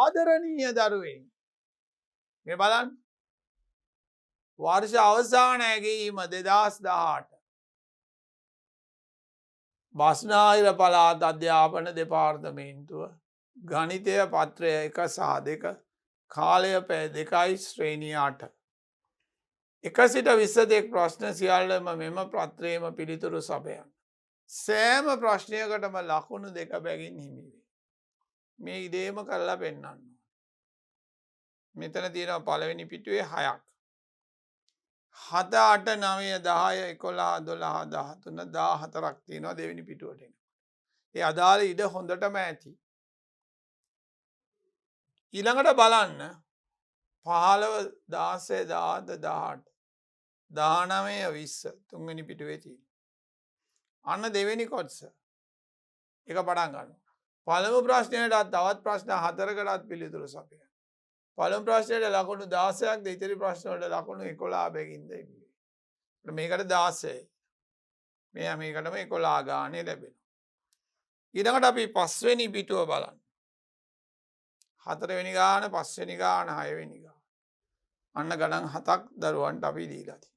ආදරණීය දරුවෙනි. මේ බලන්න. වර්ෂ අවසාන ඇගීම 2018. බස්නාහිර පළාත් අධ්‍යාපන දෙපාර්තමේන්තුව ගණිතය පත්‍රය 1 සහ 2 කාලය පැය 2යි ශ්‍රේණිය 8. 1 සිට 20 තෙක් ප්‍රශ්න සියල්ලම මෙම පත්‍රයේම පිළිතුරු සපයන්න. සෑම ප්‍රශ්නයකටම ලකුණු 2 බැගින් හිමි වේ. මේ ඉදේම කරලා පෙන්නන්න. මෙතන තියෙනවා පළවෙනි පිටුවේ 6ක්. 7 8 9 10 11 12 13 14ක් තියෙනවා දෙවෙනි පිටුවට එන. ඒ අදාළ ඉඩ හොඳටම ඇති. ඊළඟට බලන්න 15 16 17 18 19 20 තුන්වෙනි පිටුවේ තියෙනවා. අන්න දෙවෙනි කොටස. ඒක පටන් ගන්නවා. පළමු ප්‍රශ්නයට තවත් ප්‍රශ්න 4කටත් පිළිතුරු සපයන්න. පළමු ප්‍රශ්නයට ලකුණු 16ක් ද ඉතිරි ප්‍රශ්න වලට ලකුණු 11 බැගින් දෙන්නේ. මේකට 16යි. මේකටම 11 ගානේ ලැබෙනවා. ඊළඟට අපි 5 වෙනි පිටුව බලන්න. 4 වෙනි ගාන, 5 වෙනි ගාන, 6 වෙනි ගාන. අන්න ගණන් 7ක් දරුවන්ට අපි දීලා තියෙනවා.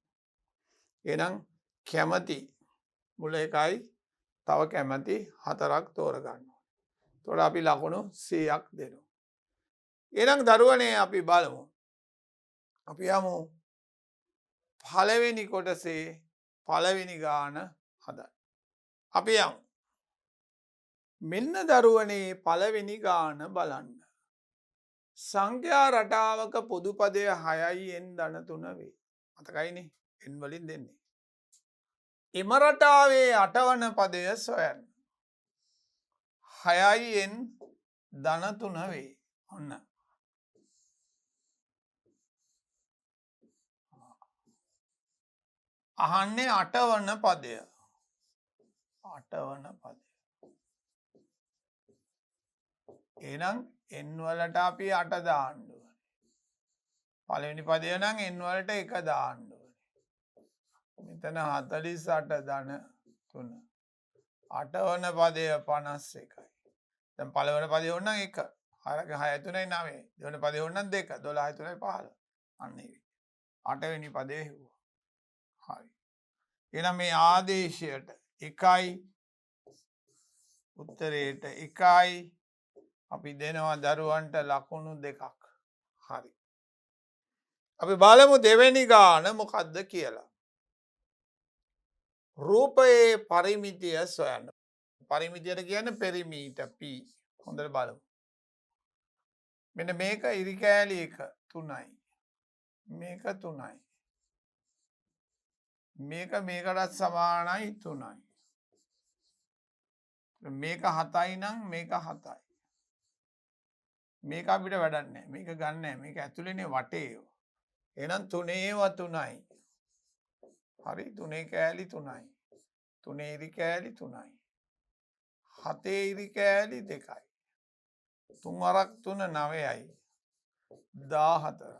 එහෙනම් කැමැති මුල එකයි තව කැමැති 4ක් තෝරගන්න ඕනේ. එතකොට අපි ලකුණු 100ක් දෙනවා. එහෙනම් දරුවනේ අපි බලමු. අපි යමු පළවෙනි කොටසේ පළවෙනි ගාන හදන්න. අපි යමු. මෙන්න දරුවනේ පළවෙනි ගාන බලන්න. සංඛ්‍යා රටාවක පොදු පදය 6යි n ධන 3 වේ. මතකයිනේ n වලින් දෙන්නේ. එම රටාවේ 8 වන පදය සොයන්න. 6යි n ධන 3 වේ. ඔන්න. අහන්නේ 8 වන පදය. 8 වන පදය. එහෙනම් n වලට අපි 8 දාන්න ඕනේ. පළවෙනි පදය නම් n වලට 1 දාන්න ඕනේ. මෙතන 48 ධන 3. 8 වන පදය 51යි. දැන් පළවෙනි පදය ඕන නම් 1. 6 3යි 9. දෙවෙනි පදය ඕන නම් 2. 12 3යි 15. අන්න ඒ. 8 වෙනි පදය හෙව්වා. හරි. එහෙනම් මේ ආදේශයට 1යි උත්තරේට 1යි අපි දෙනවා දරුවන්ට ලකුණු 2ක්. හරි. අපි බලමු දෙවෙනි ගාන මොකක්ද කියලා. රූපයේ පරිමිතිය සොයන්න. පරිමිතියට කියන්නේ පෙරිමීටර් p. හොඳට බලමු. මෙන්න මේක ඉරි කෑලි 1 3යි. මේක 3යි. මේක මේකටත් සමානයි 3යි. මේක 7යි නම් මේක 7යි. මේක අපිට වැඩක් නැහැ. මේක ගන්න නැහැ. මේක ඇතුලේනේ වටේ. එහෙනම් 3ව 3යි. හරි 3 කෑලි 3යි. 3 ඉරි කෑලි 3යි. 7 ඉරි කෑලි 2යි. 3 වරක් 3 9යි. 14යි.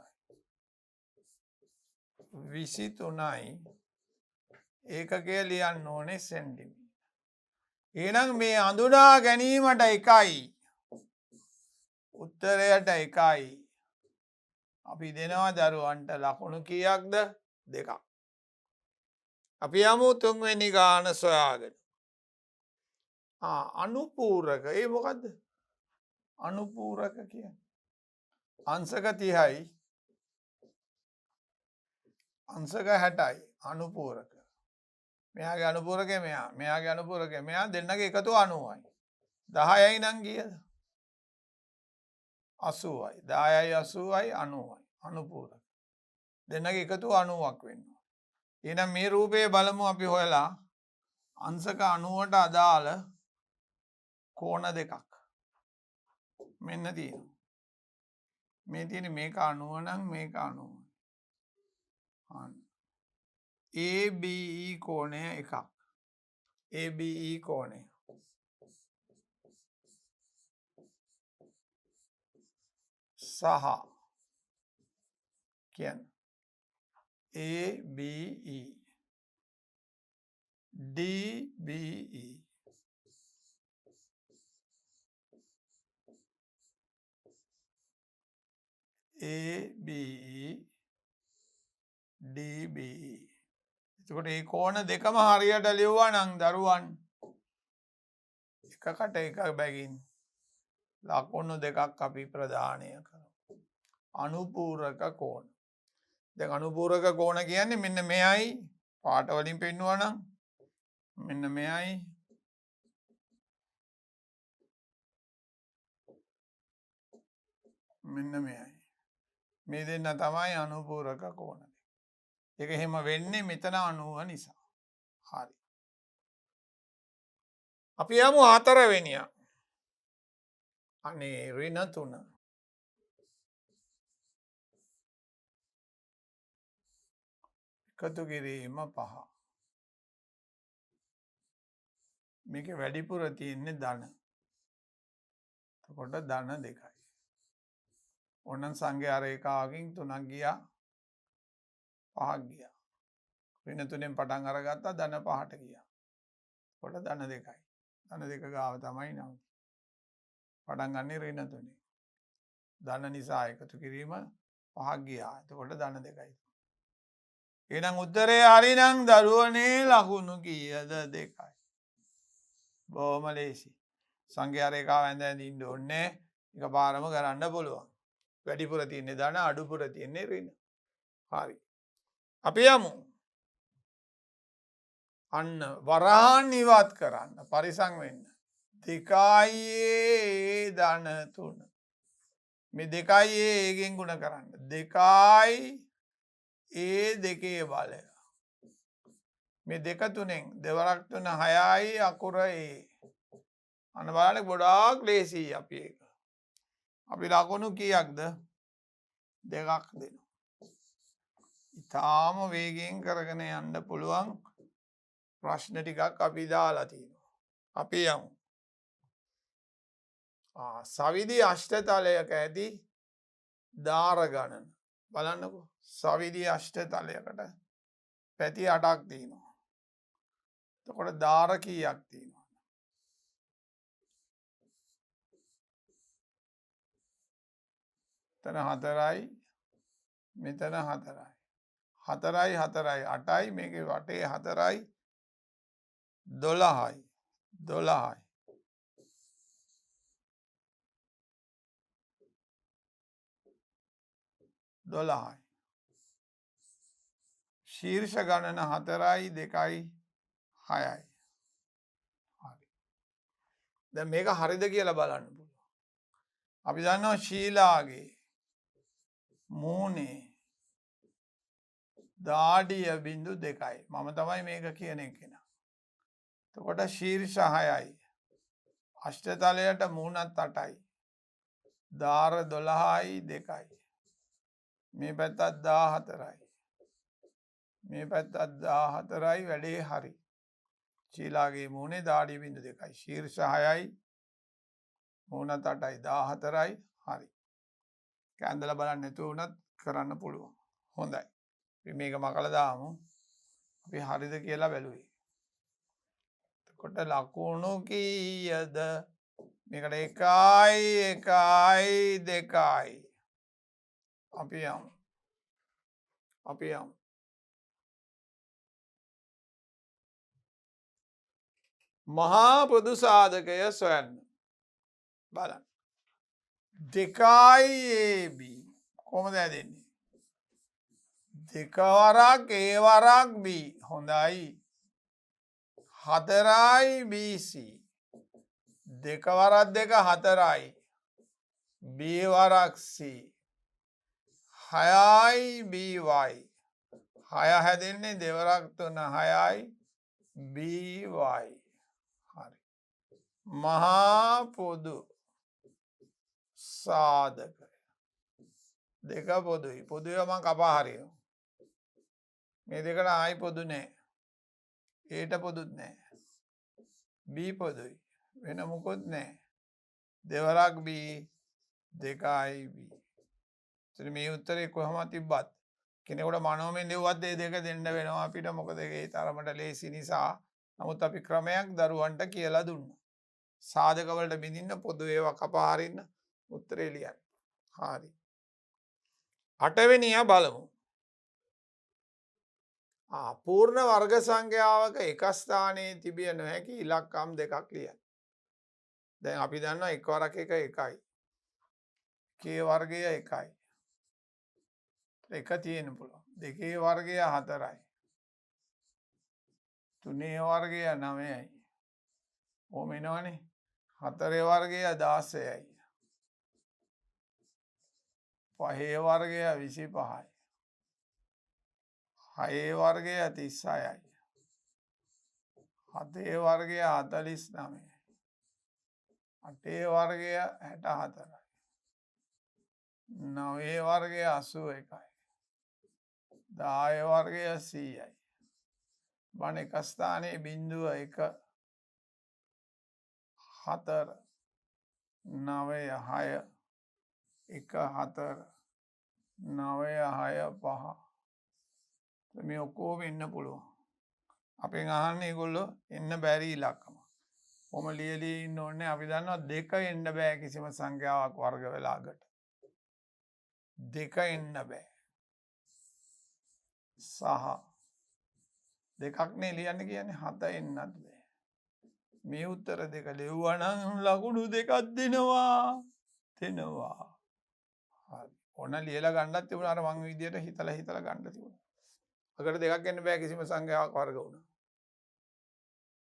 23යි. ඒකකය ලියන්න ඕනේ සෙන්ටිමීටර්. එහෙනම් මේ අඳුනා ගැනීමට 1යි. උත්තරයට 1යි. අපි දෙනවා දරුවන්ට ලකුණු කීයක්ද? 2ක්. අපි යමු 3 වෙනි ගාන සොයාගෙන. අනුපූරක. ඒ මොකද්ද? අනුපූරක කියන්නේ අංශක 30යි. අංශක 60යි. අනුපූරක. මෙයාගේ අනුපූරකය මෙයා. මෙයාගේ අනුපූරකය මෙයා දෙන්නගේ එකතු 90යි. 10යි නම් කීයද? 80යි. 10යි 80යි 90යි. අනුපූරක. දෙන්නගේ එකතු 90ක් වෙනවා. එහෙනම් මේ රූපේ බලමු අපි හොයලා අංශක 90ට අදාළ කෝණ දෙකක්. මෙන්න තියෙනවා. මේ තියෙන්නේ මේක 90 නම් මේක 90. ABE කෝණය එකක්. ABE කෝණය. සහ කියන්නේ ABE DBE ABE DBE. එතකොට මේ කෝණ දෙකම හරියට ලියුවා නම් දරුවන් එකකට එක බැගින් ලකුණු දෙකක් අපි ප්‍රදානය කරමු. අනුපූරක කෝණ. දැන් අනුපූරක කෝණ කියන්නේ මෙන්න මෙයයි පාට වලින් පෙන්වුවා නම් මෙන්න මෙයයි මෙන්න මෙයයි. මේ දෙන්න තමයි අනුපූරක කෝණ. ඒක එහෙම වෙන්නේ මෙතන 90 නිසා. හරි. අපි යමු 4 වෙනියා. අනේ ඍණ 3. එකතු කිරීම 5. මේකේ වැඩිපුර තියෙන්නේ ධන. එතකොට ධන 2යි. ඕනනම් සංඛ්‍යා රේඛාවකින් 3ක් ගියා 5ක් ගියා. ඍණ 3ෙන් පටන් අරගත්තා ධන 5ට ගියා. කොට ධන 2යි. ධන 2 ගාව තමයි නවතින්නේ. පටන් ගන්නේ ඍණ 3. ධන නිසා එකතු කිරීම 5ක් ගියා. එතකොට ධන 2යි. එහෙනම් උත්තරේ හරිනම් දරුවනේ ලකුණු කීයද 2යි. බොහොම ලේසි. සංඛ්‍යා රේඛාව ඇඳින්න ඕනේ. එකපාරම කරන්න පුළුවන්. වැඩිපුර තියෙන්නේ ධන අඩුපුර තියෙන්නේ ඍණ. හරි. අපි යමු. අන්න වරහන් ඉවත් කරන්න පරිසං වෙන්න. 2යි ධන 3. මේ 2යි ඒකෙන් ගුණ කරන්න. 2යි දෙකේ බලය. මේ 2 3ෙන් දෙවරක් 3 6යි අකුර අන්න බලන්න ගොඩාක් ලේසියි අපි ඒක. අපි ලකුණු කීයක්ද? 2ක් දෙනවා. ඉතාම වේගයෙන් කරගෙන යන්න පුළුවන් ප්‍රශ්න ටිකක් අපි දාලා තියෙනවා. අපි යමු. සවිදි අෂ්ටතලයක ඇති දාර ගණන. බලන්නකෝ. සවිදි අෂ්ටතලයකට පැති 8ක් තියෙනවා. එතකොට දාර කීයක් තියෙනවා? මෙතන 4යි මෙතන 4යි. 4යි 4යි 8යි මේකේ වටේ 4යි 12යි 12යි. ශීර්ෂ ගණන 4යි 2යි 6යි. හරි. දැන් මේක හරිද කියලා බලන්න පුළුවන්. අපි දන්නවා ශීලාගේ මූණේ දාඩිය බිඳු 2යි. මම තමයි මේක කියන කෙනා. එතකොට ශීර්ෂ 6යි. අෂ්ටතලයට මූණත් 8යි. දාර 12යි 2යි. මේ පැත්තත් 14යි. මේ පැත්තත් 14යි වැඩේ හරි. ශීලාගේ මූණේ දාඩිය බිඳු 2යි. ශීර්ෂ 6යි. මූණත් 8යි 14යි හරි. කැන්දලා බලන්න නැතුව උනත් කරන්න පුළුවන්. හොඳයි. අපි මේක මකලා දාමු. අපි හරිද කියලා බැලුවේ. එතකොට ලකුණු කීයද? මේකට 1යි 1යි 2යි. අපි යමු. මහා පොදු සාධකය සොයන්න. බලන්න. 2යි AB කොහොමද හැදෙන්නේ? 2 වරක් A වරක් B. හොඳයි. 4යි BC. 2 වරක් 2 4යි. B වරක් C. 6යි BY. 6 හැදෙන්නේ දෙවරක් 3 6යි BY. හරි. මහා පොදු සාධකය. 2 පොදුයි. පොදුව මම කපා හරිනවා. මේ දෙකට ආයි පොදු නැහැ. ඒට පොදුත් නැහැ. B පොදුයි. වෙන මොකොත් නැහැ. දෙවරක් B 2යි B. ඉතින් මේ උත්තරේ කොහොමද තිබ්බත් කෙනෙකුට මනෝමයෙන් දෙව්වත් ඒ දෙක දෙන්න වෙනවා අපිට. මොකද ඒ තරමට ලේසි නිසා. නමුත් අපි ක්‍රමයක් දරුවන්ට කියලා දුන්නා. සාධක වලට බිඳින්න පොදු ඒවා කපා හරින්න උත්තරේ ලියන්න. හරි. අටවෙනිය බලමු. පූර්ණ වර්ග සංඛ්‍යාවක එක ස්ථානයේ තිබිය නොහැකි ඉලක්කම් දෙකක් ලියන්න. දැන් අපි දන්නවා එක් වරක් එක එකයි. කේ වර්ගය එකයි. එක තියෙන පුළුවන්. දෙකේ වර්ගය 4යි. තුනේ වර්ගය 9යි. ඕම එනවනේ. හතරේ වර්ගය 16යි. පහේ වර්ගය 25යි. හයේ වර්ගය 36යි. හතේ වර්ගය 49යි. අටේ වර්ගය 64යි. නවයේ වර්ගය 81යි. 10 වර්ගය 100යි. බණ එක ස්ථානයේ බිංදුව 1 4 9 6 1 4 9 6 5 මේ ඔක්කොම එන්න පුළුවන්. අපෙන් අහන්නේ ඒගොල්ලෝ එන්න බැරි ඉලක්කම. කොහොම ලියලී ඉන්න ඕනේ. අපි දන්නවා දෙක එන්න බෑ කිසිම සංඛ්‍යාවක් වර්ග වෙලාකට. දෙක එන්න බෑ. සහ දෙකක් නේ ලියන්න කියන්නේ 7 එන්නත් බෑ. මේ උත්තර දෙක ලිව්වා නම් ලකුණු දෙකක් දෙනවා. දෙනවා. හරි. ඕන ලියලා ගන්නත් තිබුණා. අර මං විදියට හිතලා ගන්න තිබුණා. අකට දෙකක් එන්න බෑ කිසිම සංඛ්‍යාවක් වර්ග වුණා.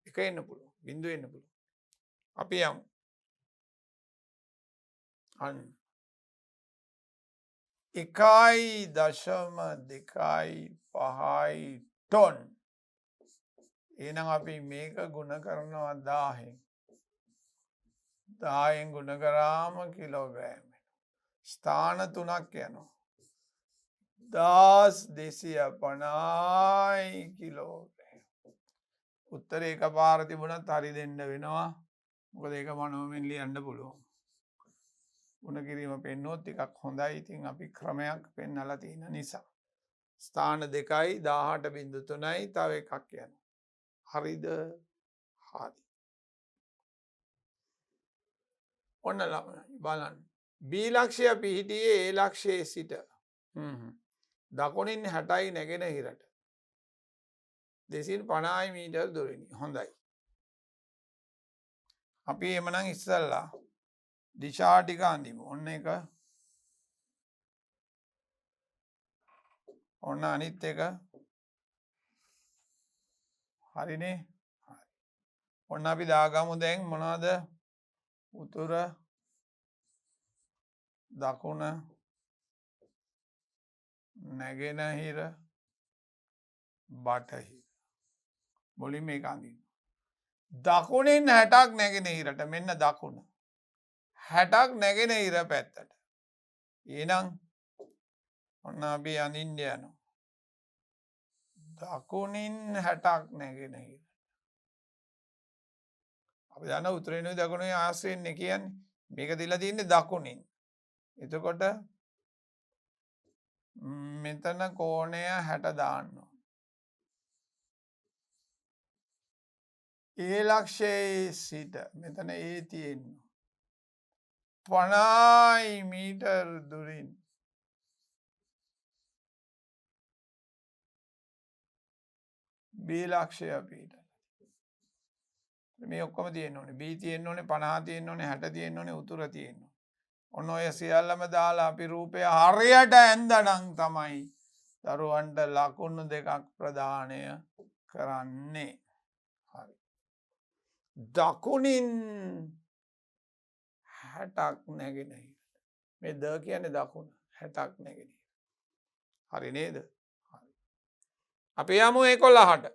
එක එන්න පුළුවන්. බිංදුව එන්න පුළුවන්. අපි යමු. අන්න 1.2.5 ටොන්. එහෙනම් අපි මේක ගුණ කරනවා 1000න්. 10න් ගුණ කරාම කිලෝග්‍රෑම්. ස්ථාන 3ක් යනවා. 1250 කිලෝග්‍රෑම්. උත්තරේ එකපාර තිබුණත් හරි දෙන්න වෙනවා. මොකද ඒක මනෝමෙන් ලියන්න පුළුවන්. ගුණ කිරීම පෙන්නුවොත් ටිකක් හොඳයි. ඉතින් අපි ක්‍රමයක් පෙන්නලා තියෙන නිසා. ස්ථාන 2යි 18.3යි තව එකක් යනවා. හරිද? හරි. ඔන්න ළමයි බලන්න. B ලක්ෂය පිහිටියේ A ලක්ෂයේ සිට. දකුණින් 60යි නැගෙනහිරට. 250 මීටර් දුරිනි. හොඳයි. අපි එමනම් ඉස්සල්ලා දිශා ටික අඳිමු. ඔන්න එක. ඔන්න අනිත් එක. හරිනේ? හරි. ඔන්න අපි දාගමු දැන් මොනවද? උතුර දකුණ නැගෙනහිර බටහිර. මුලින්ම මේක අඳින්න. දකුණින් 60ක් නැගෙනහිරට මෙන්න දකුණ. 60ක් නැගෙනහිර පැත්තට. එහෙනම් ඔන්න අපි අඳින්න යනවා. දකුණින් 60ක් නැගෙනහිර. අපි දන්න උතුරේනුයි දකුණේ ආශ්‍රයෙන්නේ කියන්නේ. මේක දීලා තියෙන්නේ දකුණින්. එතකොට මෙතන කෝණය 60 දාන්න ඕන. A ලක්ෂයේ සිට මෙතන A තියෙනවා. 50 මීටර් දුරින් B ලක්ෂය පිට. මේ ඔක්කොම තියෙන්න ඕනේ. B තියෙන්න ඕනේ 50 තියෙන්න ඕනේ 60 තියෙන්න ඕනේ උතුර තියෙන්න ඕනේ. ඔන්න ඔය සියල්ලම දාලා අපි රූපය හරියට ඇඳනනම් තමයි දරුවන්ට ලකුණු දෙකක් ප්‍රදානය කරන්නේ. හරි. දකුණින් 60ක් නැගෙනහිර. මේ ද කියන්නේ දකුණ 60ක් නැගෙනහිර. හරි නේද? හරි. අපි යමු 11ට.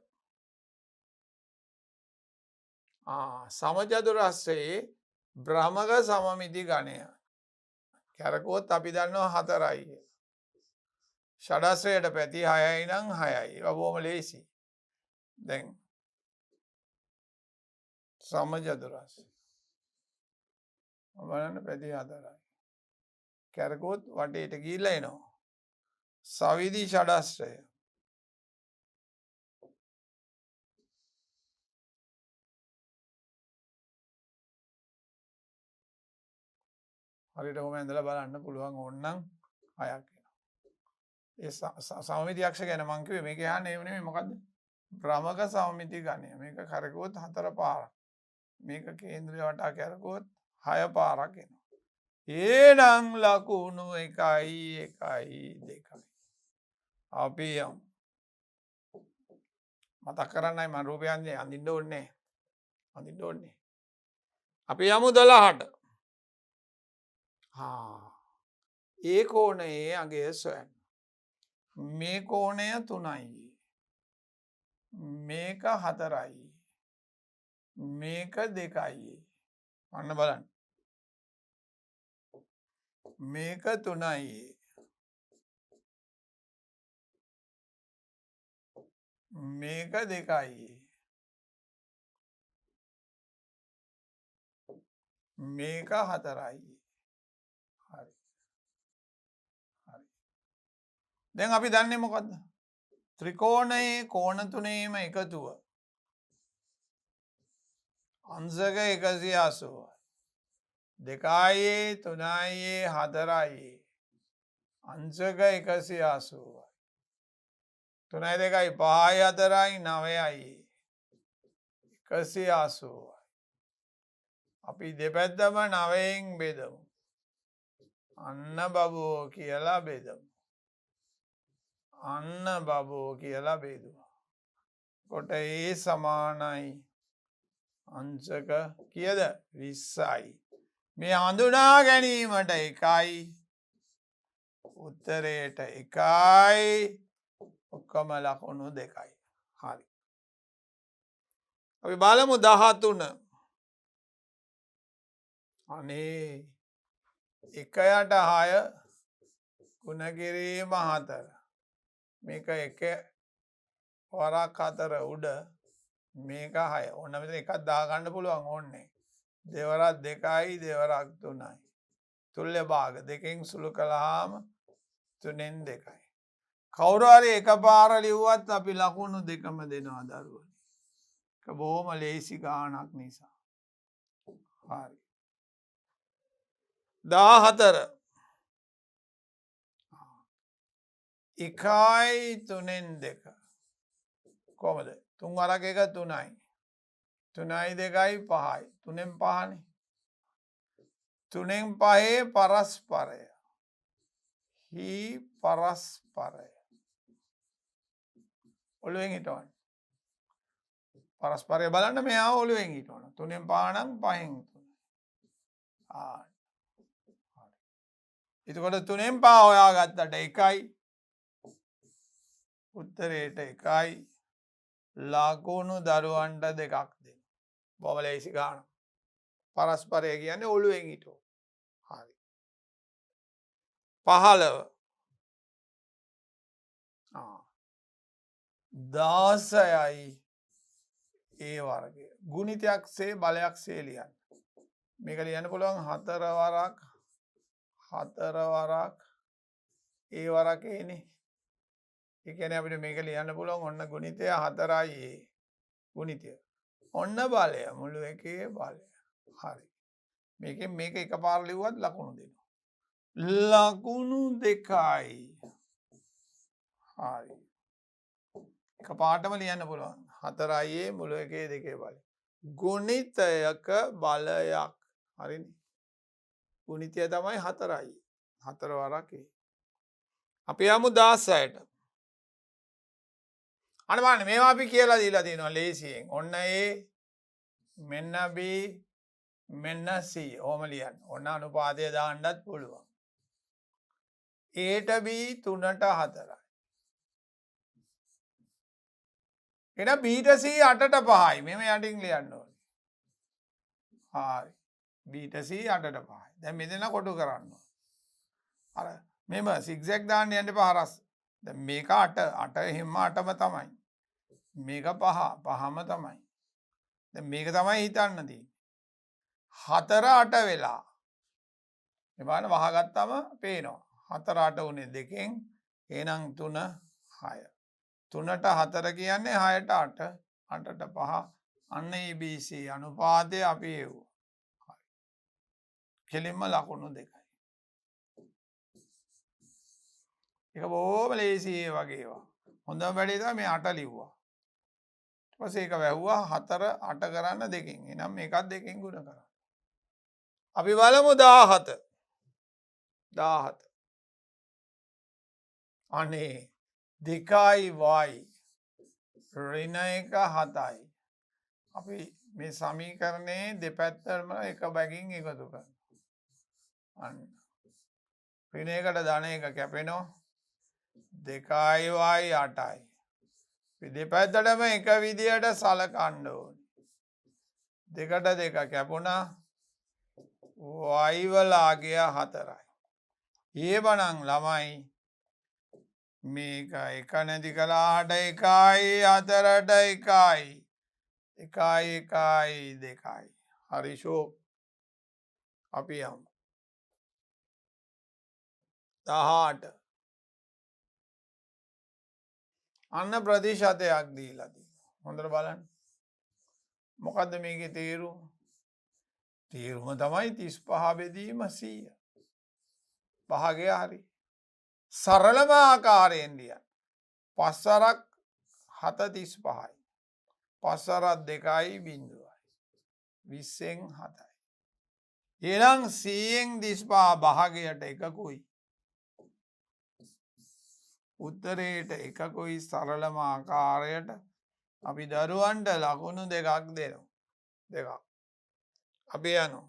සමචතුරස්‍රයේ භ්‍රමක සමමිති ගණය. කැරකුවොත් අපි දන්නවා 4යි. ෂඩස්‍රයට පැති 6යි නම් 6යි. ඒක බොහොම ලේසි. දැන් සමචතුරස්‍රය බලන්න පැති 4යි. කැරකුවොත් වටේට ගිහිල්ලා එනවා. සවිදි ෂඩස්‍රය. හරියට කොහොම ඇඳලා බලන්න පුළුවන් ඕනනම් 6ක් එනවා. ඒ සමමිති අක්ෂ ගැන මං කිව්වේ මේක යහන්නේ එහෙම නෙමෙයි මොකද්ද? භ්‍රමක සමමිති ගණය. මේක කරකුවොත් 4 පාරක්. මේක කේන්ද්‍රය වටා කරකුවොත් 6 පාරක් එනවා. ඒනම් ලකුණු 1 1 2. අපි යමු. මතක් කරන්නයි මම රූපයන්නේ අඳින්න ඕනේ. අඳින්න ඕනේ. අපි යමු 12ට. ඒ කෝණයේ අගය සොයන්න. මේ කෝණය 3යි. මේක 4යි. මේක 2යි. අන්න බලන්න. මේක 3යි. මේක 2යි. මේක 4යි. හරි. හරි. දැන් අපි දන්නේ මොකද්ද? ත්‍රිකෝණයේ කෝණ තුනේම එකතුව අංශක 180යි. 2යි 3යි 4යි අංශක 180යි. 3යි 2යි 5යි 4යි 9යි 180යි. අපි දෙපැත්තම 9න් බෙදමු. අන්න බබෝ කියලා බෙදමු. අන්න බබෝ කියලා බෙදුවා. කොට ඒ සමානයි අංශක කීයද? 20යි. මේ හඳුනා ගැනීමට 1යි. උත්තරයට 1යි. ඔක්කොම ලකුණු 2යි. හරි. අපි බලමු 13. අනේ 1යට 6 ගුණ කිරීම 4. මේක 1 වරක් 4 උඩ මේක 6. ඕන්න මෙතන එකක් දාගන්න පුළුවන් ඕන්නේ. දෙවරක් 2යි දෙවරක් 3යි. තුල්්‍ය භාග දෙකෙන් සුළු කළාම 3න් 2යි. කවුරු හරි එකපාර ලිව්වත් අපි ලකුණු 2ම දෙනවා දරුවනේ. ඒක බොහොම ලේසි ගාණක් නිසා. හරි. 14 1යි 3න් 2 කොහමද? 3 වරක් 1 3යි. 3යි 2යි 5යි. 3න් 5නේ. 3න් 5 පරස්පරය. හි පරස්පරය. ඔළුවෙන් හිටවන්න. පරස්පරය බලන්න මෙයා ඔළුවෙන් හිටවන්න. 3න් 5 නම් 5න් 3. එතකොට 3න් 5 හොයාගත්තට 1යි. උත්තරයට 1යි. ලකුණු දරුවන්ට 2ක් දෙන්න. බොහොම ලේසි ගානක්. පරස්පරය කියන්නේ ඔළුවෙන් හිටව. හරි. 15 16යි ඒ වර්ගය. ගුණිතයක්සේ බලයක්සේ ලියන්න. මේක ලියන්න පුළුවන් 4 වරක් 4 වරක් ඒ වරක් එනේ. ඒ කියන්නේ අපිට මේක ලියන්න පුළුවන් ඔන්න ගුණිතය 4යි ඒ ගුණිතය. ඔන්න බලය මුළු එකේ බලය. හරි. මේකෙන් මේක එකපාර ලිව්වත් ලකුණු දෙනවා. ලකුණු 2යි. හරි. එකපාරටම ලියන්න පුළුවන්. 4යි ඒ මුළු එකේ දෙකේ බලය. ගුණිතයක බලයක්. හරිනේ. ගුණිතය තමයි 4යි. 4 වරක් ඒ. අපි යමු 16ට. අන්න බලන්න මේවා අපි කියලා දීලා තියෙනවා ලේසියෙන්. ඔන්න ඒ මෙන්න B මෙන්න C. ඔහොම ලියන්න. ඔන්න අනුපාතය දාන්නත් පුළුවන්. Aට B 3ට 4යි. එහෙනම් Bට C 8ට 5යි. මෙහෙම යටින් ලියන්න ඕනේ. හරි. Bට C 8ට 5යි. දැන් මෙතන කොටු කරන්න ඕනේ. අර මෙහෙම සිග්සැග් දාන්න යන්න එපා හරස්. දැන් මේක 8 8 එහෙම 8ම තමයි. මේක 5 5ම තමයි. දැන් මේක තමයි හිතන්න තියෙන්නේ. 4 8 වෙලා. මේ බලන්න වහගත්තාම පේනවා. 4 8 උනේ 2කින් එහෙනම් 3 6. 3ට 4 කියන්නේ 6ට 8 8ට 5 අන්න ABC අනුපාතය අපි එව්වා. හරි. කෙලින්ම ලකුණු 2යි. ඒක බොහොම ලේසි ඒ වගේ ඒවා. හොඳම වැඩේ තමයි මේ 8 ලිව්වා. ඊට පස්සේ ඒක වැහුවා 4 8 කරන්න 2කින්. එහෙනම් මේකත් 2කින් ගුණ කරන්න. අපි බලමු 17. 17. අනේ 2යි y ඍණ 1 7යි. අපි මේ සමීකරණයේ දෙපැත්තම එක බැගින් එකතු කරනවා. අන්න. ඍණ 1ට ධන 1 කැපෙනවා. 2යි y 8යි. දෙපැත්තටම එක විදියට සලකන්න ඕනේ. 2ට 2 කැපුණා. y වලාගය 4යි. එහෙමනම් ළමයි මේක 1 නැති කළාට 1යි 4ට 1යි. 1යි 1යි 2යි. හරි ෂෝක්. අපි යමු. 18. අන්න ප්‍රතිශතයක් දීලා තියෙනවා. හොඳට බලන්න. මොකද්ද මේකේ තේරුම? තේරුම තමයි 35 බෙදීම 100. භාගය හරි. සරලම ආකාරයෙන් ලියන්න. 5 වරක් 7 35යි. 5 වරක් 2යි 0යි. 20න් 7යි. එහෙනම් 100න් 35 භාගයට එකකුයි. උත්තරේට එකකුයි සරලම ආකාරයට අපි දරුවන්ට ලකුණු 2ක් දෙනවා. 2ක්. අපි යනවා.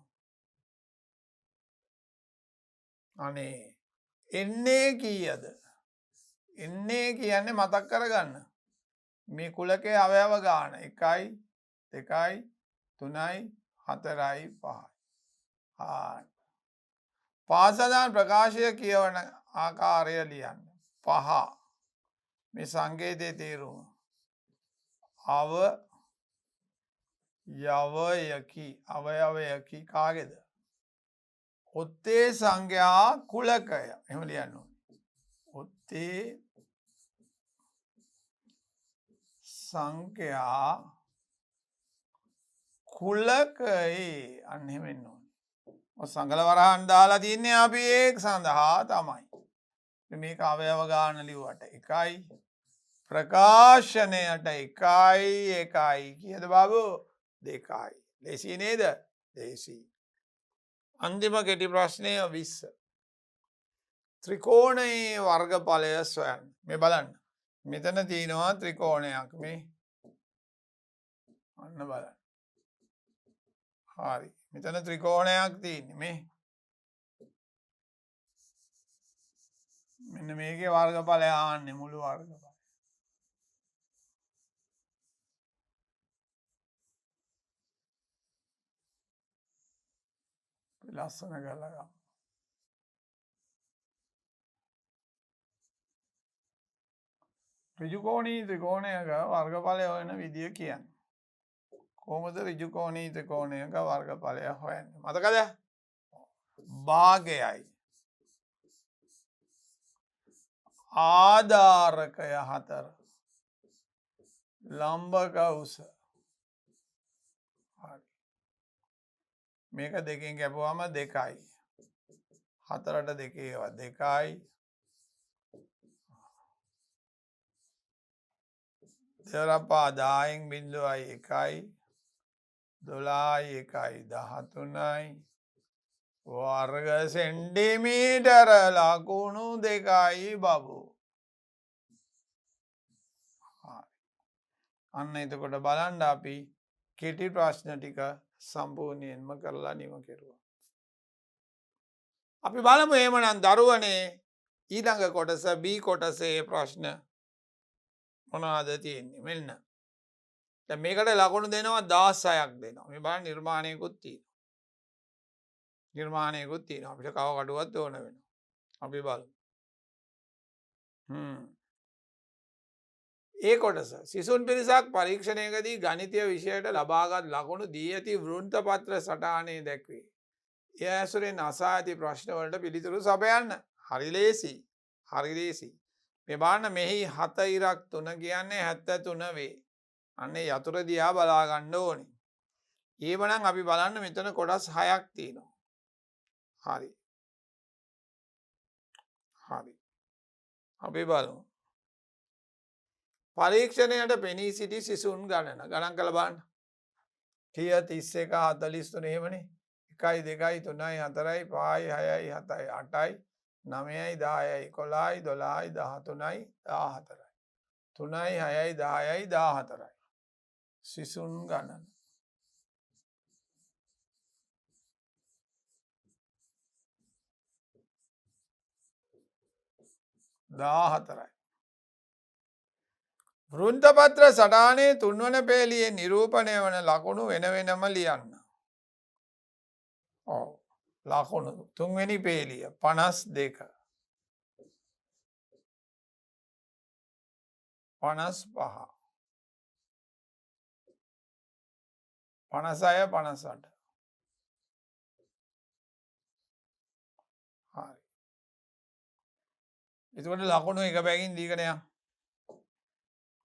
අනේ එන්නේ කීයද? එන්නේ කියන්නේ මතක් කරගන්න. මේ කුලකයේ අවයව ගාන 1යි 2යි 3යි 4යි 5යි. පාසදාන ප්‍රකාශය කියවන ආකාරය ලියන්න. 5 මේ සංකේතයේ තේරුම. අව යවයකි අවයවයකි කාගේද? ඔත්තේ සංඛ්‍යා කුලකය. එහෙම ලියන්න ඕනේ. ඔත්තේ සංඛ්‍යා කුලකයේ අන්න එහෙම වෙන්න ඕනේ. ඔය සංගල වරහන් දාලා තින්නේ අපි ඒක සඳහා තමයි. මේක අවයව ගාන ලිව්වට 1යි ප්‍රකාශනයට 1යි 1යි කීයද බබෝ? 2යි. ලේසි නේද? ලේසි. අන්තිම කෙටි ප්‍රශ්නය 20. ත්‍රිකෝණයේ වර්ගඵලය සොයන්න. මේ බලන්න. මෙතන තියෙනවා ත්‍රිකෝණයක් මේ. අන්න බලන්න. හරි. මෙතන ත්‍රිකෝණයක් තියෙන්නේ මේ. මෙන්න මේකේ වර්ගඵලය ආන්නේ මුළු වර්ගඵලය. ලස්සන කරලා ගමු. ඍජුකෝණී ත්‍රිකෝණයක වර්ගඵලය හොයන විදිය කියන්නේ. කොහොමද ඍජුකෝණී ත්‍රිකෝණයක වර්ගඵලය හොයන්නේ? මතකද? භාගයයි. ආධාරකය 4. ලම්බක උස. හරි. මේක දෙකෙන් කැපුවාම 2යි. 4ට 2 ඒවා 2යි. දෙවරපා 10න් 0යි 1යි. 12යි 1යි 13යි. වර්ග සෙන්ටිමීටර ලකුණු 2යි බබෝ. අන්න එතකොට බලන්න අපි කෙටි ප්‍රශ්න ටික සම්පූර්ණයෙන්ම කරලා නිම කෙරුවා. අපි බලමු එහෙමනම් දරුවනේ ඊළඟ කොටස B කොටසේ ප්‍රශ්න මොනවද තියෙන්නේ? මෙන්න. දැන් මේකට ලකුණු දෙනවා 16ක් දෙනවා. මේ බලන්න නිර්මාණයකුත් තියෙනවා. නිර්මාණයකුත් තියෙනවා. අපිට කව කටුවක් ඕන වෙනවා. අපි බලමු. ඒ කොටස සිසුන් පිරිසක් පරීක්ෂණයකදී ගණිතය විෂයට ලබාගත් ලකුණු දී ඇති වෘත්ත පත්‍ර සටහනේ දැක්වේ. එය ඇසුරෙන් අසා ඇති ප්‍රශ්න වලට පිළිතුරු සපයන්න. හරි ලේසි. හරි ලේසි. මේ බලන්න මෙහි 7 ඉරක් 3 කියන්නේ 73 වේ. අන්නේ යතුරු දිහා බලා ගන්න ඕනේ. ඊවනම් අපි බලන්න මෙතන කොටස් 6ක් තියෙනවා. හරි. හරි. අපි බලමු. පරීක්ෂණයට පෙනී සිටි සිසුන් ගණන ගණන් කළ බලන්න. කීය 31 43 එහෙමනේ. 1 2 3 4 5 6 7 8යි 9යි 10යි 11යි 12යි 13යි 14යි 3යි 6යි 10යි 14යි සිසුන් ගණන. දාහතරයි. වෘන්තපත්‍ර සටහනේ තුන්වන පේලියේ නිරූපණය වන ලකුණු වෙන වෙනම ලියන්න. ලකුණු තුන්වෙනි පේලිය 52 55 56 58 හරි. එතකොට ලකුණු එක බැගින් දීගෙන යන්න.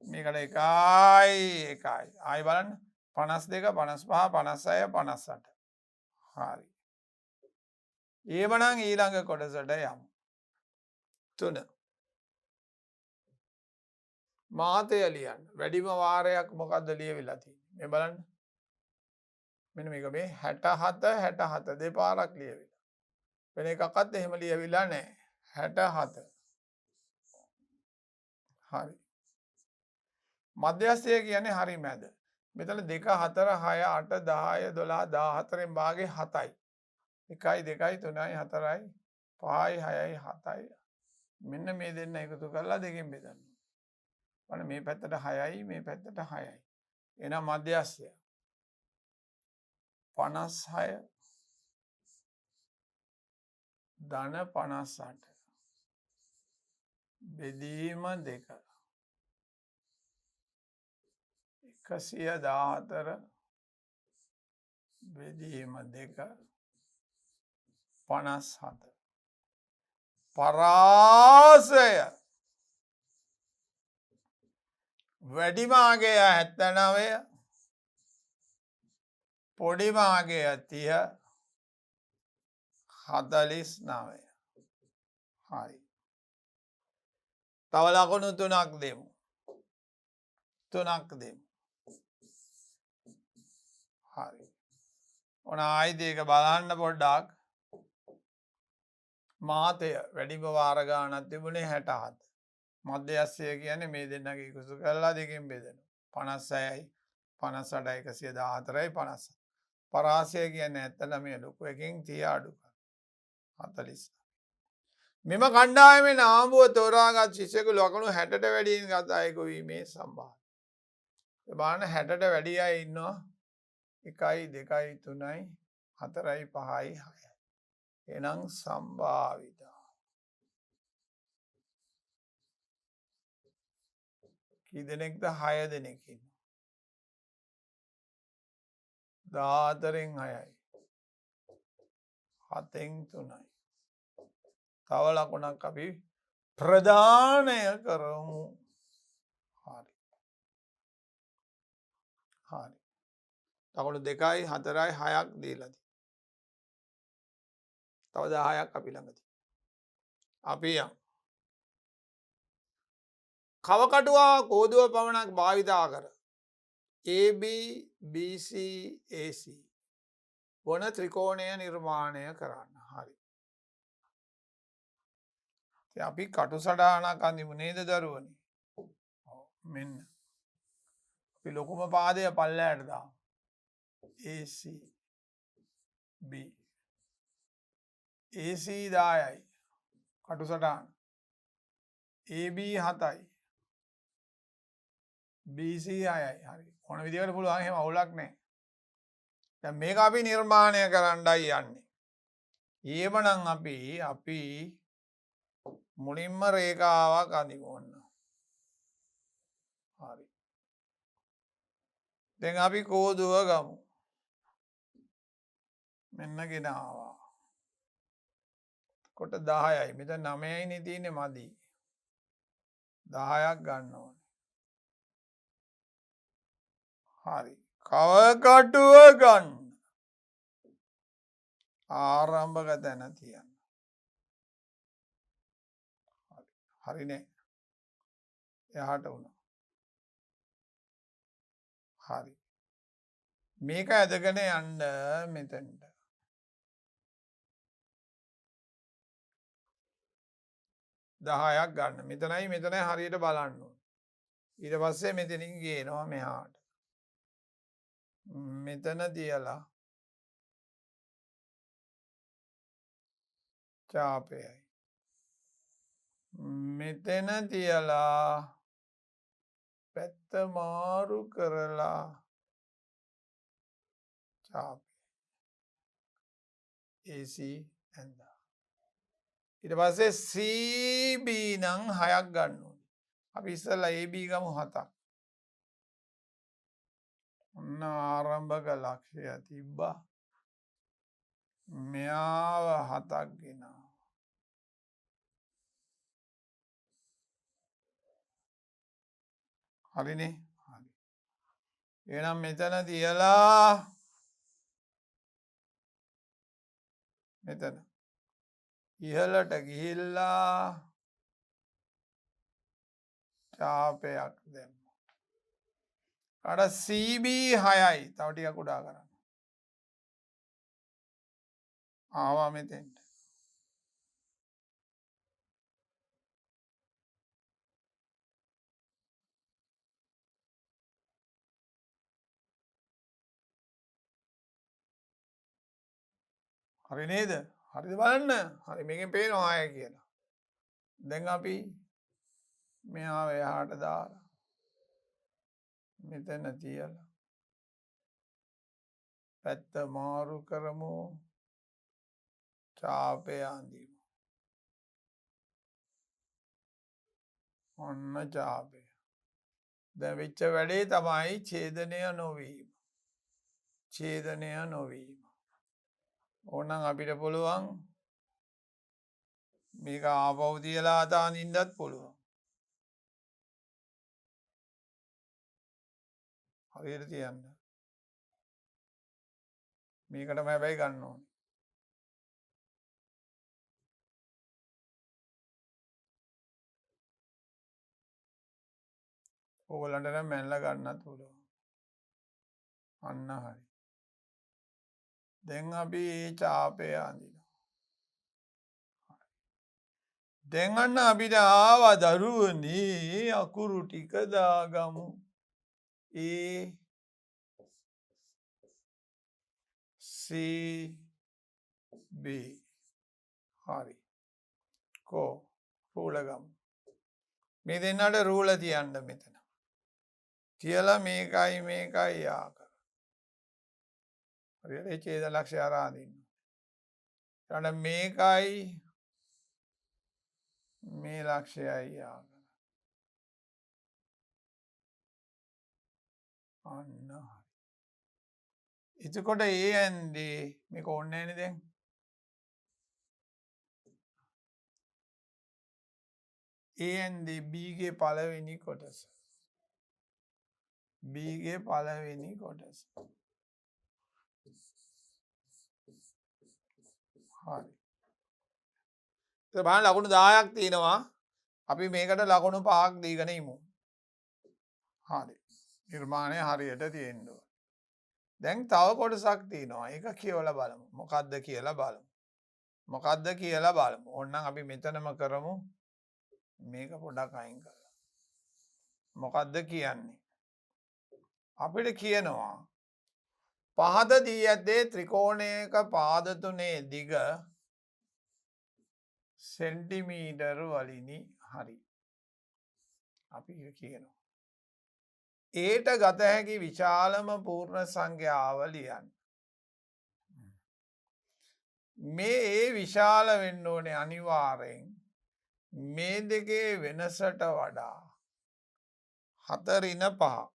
මේකට එකයි ආයි බලන්න 52 55 56 58 හරි. එහෙමනම් ඊළඟ කොටසට යමු. 3 මාතය ලියන්න. වැඩිම වාරයක් මොකද්ද ලියවිලා තියෙන්නේ? මේ බලන්න. මෙන්න මේක මේ 67 67 දෙපාරක් ලියවිලා. වෙන එකක්වත් එහෙම ලියවිලා නැහැ. 67 හරි. මධ්‍යස්ථය කියන්නේ හරි මැද. මෙතන 2 4 6 8 10 12 14න් භාගේ 7යි. 1 2 3 4යි 5යි 6යි 7යි. මෙන්න මේ දෙන්න එකතු කරලා දෙකෙන් බෙදන්න. බලන්න මේ පැත්තට 6යි මේ පැත්තට 6යි. එහෙනම් මධ්‍යස්ථය 56 ධන 58 බෙදීම 2 114 බෙදීම 2 57 පරාසය වැඩිමාගය 79 පොඩිමාගය 30 49 හරි. තව ලකුණු 3ක් දෙමු. 3ක් දෙමු. හරි. ඔන්න ආයිත් ඒක බලන්න පොඩ්ඩක්. මාතය වැඩිම වාර ගානක් තිබුණේ 67. මධ්‍යස්ථය කියන්නේ මේ දෙන්නගේ එකතු කරලා දෙකෙන් බෙදෙනවා. 56යි 58යි 114යි 50. පරාසය කියන්නේ 79 ලොකු එකකින් 30 අඩු කරනවා. 40. මෙම කණ්ඩායමේ නාඹුව තෝරාගත් ශිෂ්‍යයෙකු ලකුණු 60ට වැඩියෙන් ගත අයෙකු වීමේ සම්භාව්‍යය. ඒ බලන්න 60ට වැඩි අය ඉන්නවා 1 2 3 4 5 6. එනම් සම්භාවිතා. කී දෙනෙක්ද? 6 දෙනෙක් ඉන්නවා. 14න් 6යි. 7න් 3යි. තව ලකුණක් අපි ප්‍රදානය කරමු. හරි. හරි. ලකුණු 2යි 4යි 6ක් දීලා තියෙනවා. තව 10ක් අපි ළඟ තියෙනවා. අපි යමු. කවකටුවා කෝදුව පමණක් භාවිතා කර AB BC AC වන ත්‍රිකෝණය නිර්මාණය කරන්න. හරි. අපි කටු සටහනක් අඳිමු නේද දරුවනේ? මෙන්න. අපි ලොකුම පාදය පල්ලයට දාමු. AC B AC 10යි. කටු සටහන. AB 7යි. BC 6යි. හරි. ඕන විදිහකට පුළුවන්. එහෙම අවුලක් නැහැ. දැන් මේක අපි නිර්මාණය කරන්නයි යන්නේ. ඊමනම් අපි මුලින්ම රේඛාවක් අඳිමු ඔන්න. හරි. දැන් අපි කෝදුව ගමු. මෙන්න ගෙනාවා. කොට 10යි. මෙතන 9යිනේ තියෙන්නේ මදි. 10ක් ගන්න ඕනේ. හරි. කවකටුව ගන්න. ආරම්භක තැන තියන්න. හරිනේ. එහාට වුණා. හරි. මේක ඇදගෙන යන්න මෙතෙන්ට. දහයක් ගන්න. මෙතනයි මෙතනයි හරියට බලන්න ඕන. ඊට පස්සේ මෙතනින් ගේනවා මෙහාට. මෙතන තියලා චාපයයි. මෙතන තියලා පැත්ත මාරු කරලා චාපය. AC ඇඳා. ඊට පස්සේ CB නම් 6ක් ගන්න ඕනේ. අපි ඉස්සෙල්ලා AB ගමු 7ක්. ඔන්න ආරම්භක ලක්ෂය තිබ්බා. මෙයාව 7ක් ගෙනා. හරිනේ. හරි. එහෙනම් මෙතන තියලා මෙතන ඉහළට ගිහිල්ලා චාපයක් දැම්ම. අර CB 6යි. තව ටිකක් උඩා කරන්න. ආවා මෙතෙන්ට. හරි නේද? හරිද බලන්න. හරි මේකෙන් පේනවා 6 කියලා. දැන් අපි මෙහාව එහාට දාලා මෙතන තියලා පැත්ත මාරු කරමු. චාපය අඳිමු. ඔන්න චාපය. දැන් වෙච්ච වැඩේ තමයි ඡේදනය නොවීම. ඡේදනය නොවීම. ඕනනම් අපිට පුළුවන් මේක ආපහු තියලා අතාරින්නත් පුළුවන්. හරියට තියන්න. මේකටම හැබැයි ගන්න ඕනේ. ඕගොල්ලන්ට නම් මැනලා ගන්නත් පුළුවන්. අන්න හරි. දැන් අපි මේ චාපය අඳිනවා. දැන් අන්න අපිට ආවා දරුවනේ අකුරු ටික දාගමු. A C B. හරි. කෝ රූල ගමු. මේ දෙන්නට රූල තියන්න මෙතන. තියලා මේකයි මේකයි යා කර. හරියට ඒ ඡේද ලක්ෂ්‍ය අරන් ඉන්න. ඊට මේකයි මේ ලක්ෂයයි යා කර. අන්න හරි. එතකොට ඒ ඇන්දේ මේක ඕනේ නැනේ දැන්. ඒ ඇන්දේ B ගේ පළවෙනි කොටස. B ගේ පළවෙනි කොටස. හරි. බලන්න ලකුණු 10ක් තියෙනවා. අපි මේකට ලකුණු 5ක් දීගෙන ඉමු. හරි. නිර්මාණය හරියට තියෙන්න ඕන. දැන් තව කොටසක් තියෙනවා. ඒක කියවලා බලමු. මොකද්ද කියලා බලමු. මොකද්ද කියලා බලමු. ඕනනම් අපි මෙතනම කරමු. මේක පොඩක් අයින් කරලා. මොකද්ද කියන්නේ? අපිට කියනවා පහද දී ඇත්තේ ත්‍රිකෝණයක පාද තුනේ දිග සෙන්ටිමීටර වලිනි. හරි. අපි කියනවා ඒට ගත හැකි විශාලම පූර්ණ සංඛ්‍යාව ලියන්න. මේ ඒ විශාල වෙන්න ඕනේ අනිවාර්යෙන් මේ දෙකේ වෙනසට වඩා 4/5.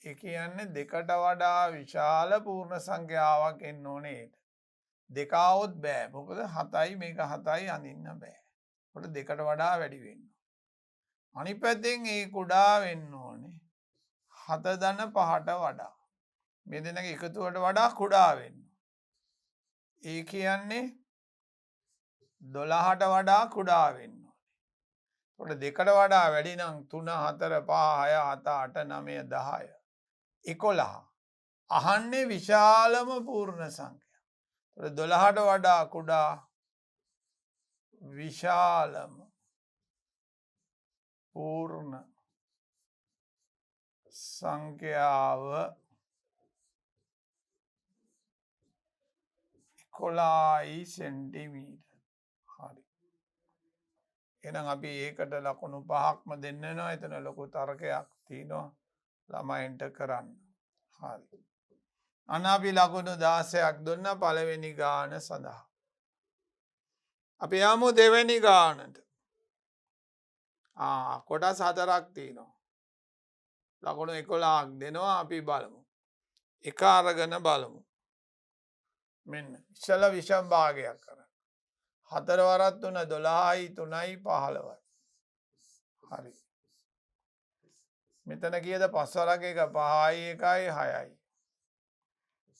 ඒ කියන්නේ දෙකට වඩා විශාල පූර්ණ සංඛ්‍යාවක් එන්න ඕනේ. දෙක આવොත් බෑ. මොකද 7යි මේක 7යි අඳින්න බෑ. කොට දෙකට වඩා වැඩි වෙන්න. අනිත් පැත්තෙන් ඒ කුඩා වෙන්න ඕනේ 7/5ට වඩා. මේ දෙනක එකතුවට වඩා කුඩා වෙන්න. ඒ කියන්නේ 12ට වඩා කුඩා වෙන්න ඕනේ. එතකොට දෙකට වඩා වැඩි නම් 3 4 5 6 7 8 9 10 11. අහන්නේ විශාලම පූර්ණ සංඛ්‍යා. එතකොට 12ට වඩා කුඩා විශාලම පූර්ණ සංඛ්‍යාව 11යි සෙන්ටිමීටර්. හරි. එහෙනම් අපි ඒකට ලකුණු 5ක්ම දෙන්න වෙනවා. එතන ලොකු තර්කයක් තියෙනවා ළමයින්ට කරන්න. හරි. අන්න අපි ලකුණු 16ක් දුන්න පළවෙනි ගාන සඳහා. අපි යමු දෙවෙනි ගානට. කොටස් 4ක් තියෙනවා. ලකුණු 11ක් දෙනවා අපි බලමු. එක අරගෙන බලමු. මෙන්න ඉස්සෙල්ලා විෂම භාගයක් කරන්න. 4 වරක් 3 12යි 3යි 15යි. හරි. මෙතන කීයද 5 වරක් 1 5යි 1යි 6යි.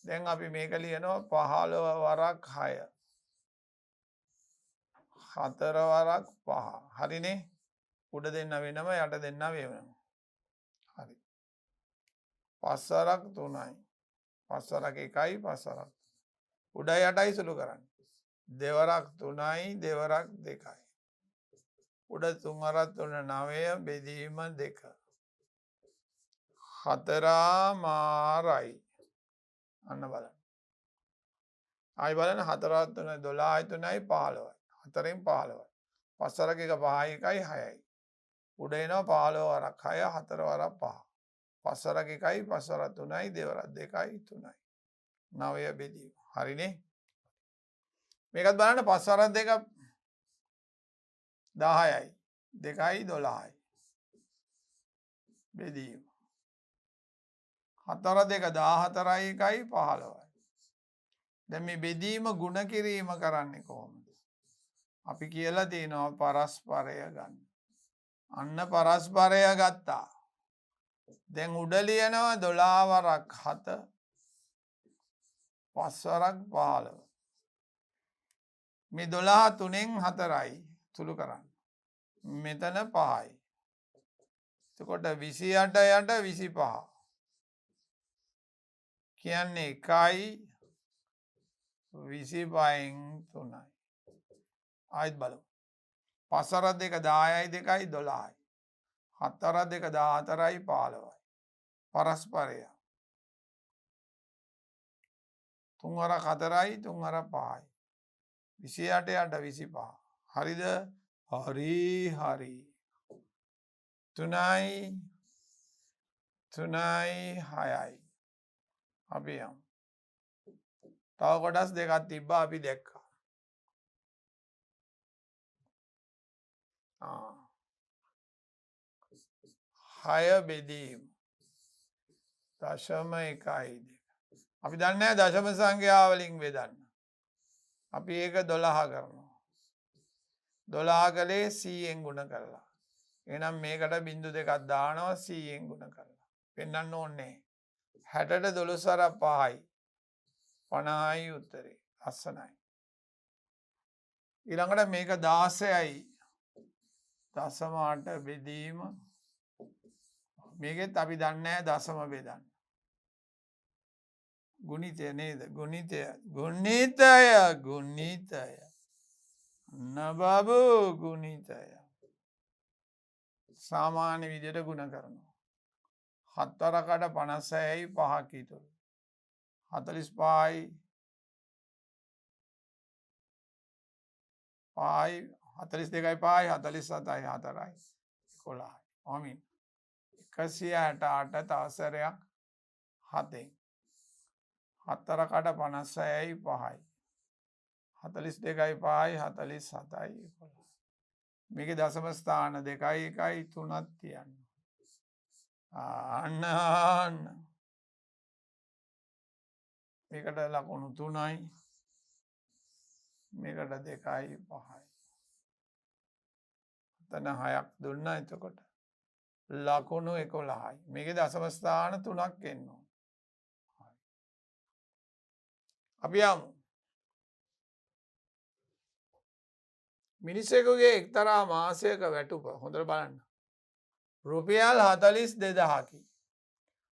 දැන් අපි මේක ලියනවා 15 වරක් 6. 4 වරක් 5. හරිනේ? උඩ දෙන්න වෙනම යට දෙන්න වෙනම. හරි. 5 වරක් 3යි. 5 වරක් 1යි 5 වරක්. උඩයි යටයි සුළු කරන්න. දෙවරක් 3යි දෙවරක් 2යි. උඩ 3 වරක් 3 9 බෙදීම 2. 4 මාරයි. අන්න බලන්න. ආයි බලන්න 4 වරක් 3 12යි 3යි 15යි. 4න් 15යි. 5 වරක් 1 5යි 1යි 6යි. උඩ එනවා 15 වරක් 6 4 වරක් 5. 5 වරක් 1යි 5 වරක් 3යි දෙවරක් 2යි 3යි. 9 බෙදීම. හරිනේ? මේකත් බලන්න 5 වරක් 2 10යි. 2යි 12යි. බෙදීම. 4 වරක් 2 14යි 1යි 15යි. දැන් මේ බෙදීම ගුණ කිරීම කරන්නේ කොහොමද? අපි කියලා තියෙනවා පරස්පරය ගන්න. අන්න පරස්පරය ගත්තා. දැන් උඩ ලියනවා 12 වරක් 7 5 වරක් 15. මේ 12 3න් 4යි සුළු කරන්න. මෙතන 5යි. එතකොට 28 යට 25. කියන්නේ 1යි 25න් 3යි. ආයෙත් බලමු. 5 වරක් 2 10යි 2යි 12යි. 7 වරක් 2 14යි 15යි. පරස්පරය. 3 වරක් 4යි 3 වරක් 5යි. 28 යට 25. හරිද? හරි. 3යි 6යි. අපි යමු. තව කොටස් දෙකක් තිබ්බා අපි දැක්කා. 6 බෙදීම. දශම 1යි 2. අපි දන්නේ නැහැ දශම සංඛ්‍යා වලින් බෙදන්න. අපි ඒක 12 කරනවා. 12 කලේ 100ෙන් ගුණ කරලා. එහෙනම් මේකට බිංදු දෙකක් දානවා 100ෙන් ගුණ කරලා. පෙන්වන්න ඕනේ. 60ට 12 වරක් 5යි. 50යි උත්තරේ. ලස්සනයි. ඊළඟට මේක 16යි. දශම 8 බෙදීම. මේකෙත් අපි දන්නේ නැහැ දශම බෙදන්න. ගුණිතය නේද? ගුණිතය. නබබු ගුණිතය. සාමාන්‍ය විදියට ගුණ කරනවා. 7 වරකට 56යි 5ක් ඉතුරු. 45යි 42යි 5යි 47යි 4යි 11යි. ඔමින් 168 තවසරයක් 7න් 7 වරකට 56යි 5යි 42යි 5යි 47යි 11යි. මේකේ දශම ස්ථාන 2යි 1යි 3ක් තියන්න. අන්න මේකට ලකුණු 3යි. මේකට 2යි 5යි. එතන 6ක් දුන්නා. එතකොට ලකුණු 11යි. මේකේ දශම ස්ථාන 3ක් එන්න ඕන. අපි යමු. මිනිසෙකුගේ එක්තරා මාසයක වැටුප හොඳට බලන්න. රුපියල් 42,000කි.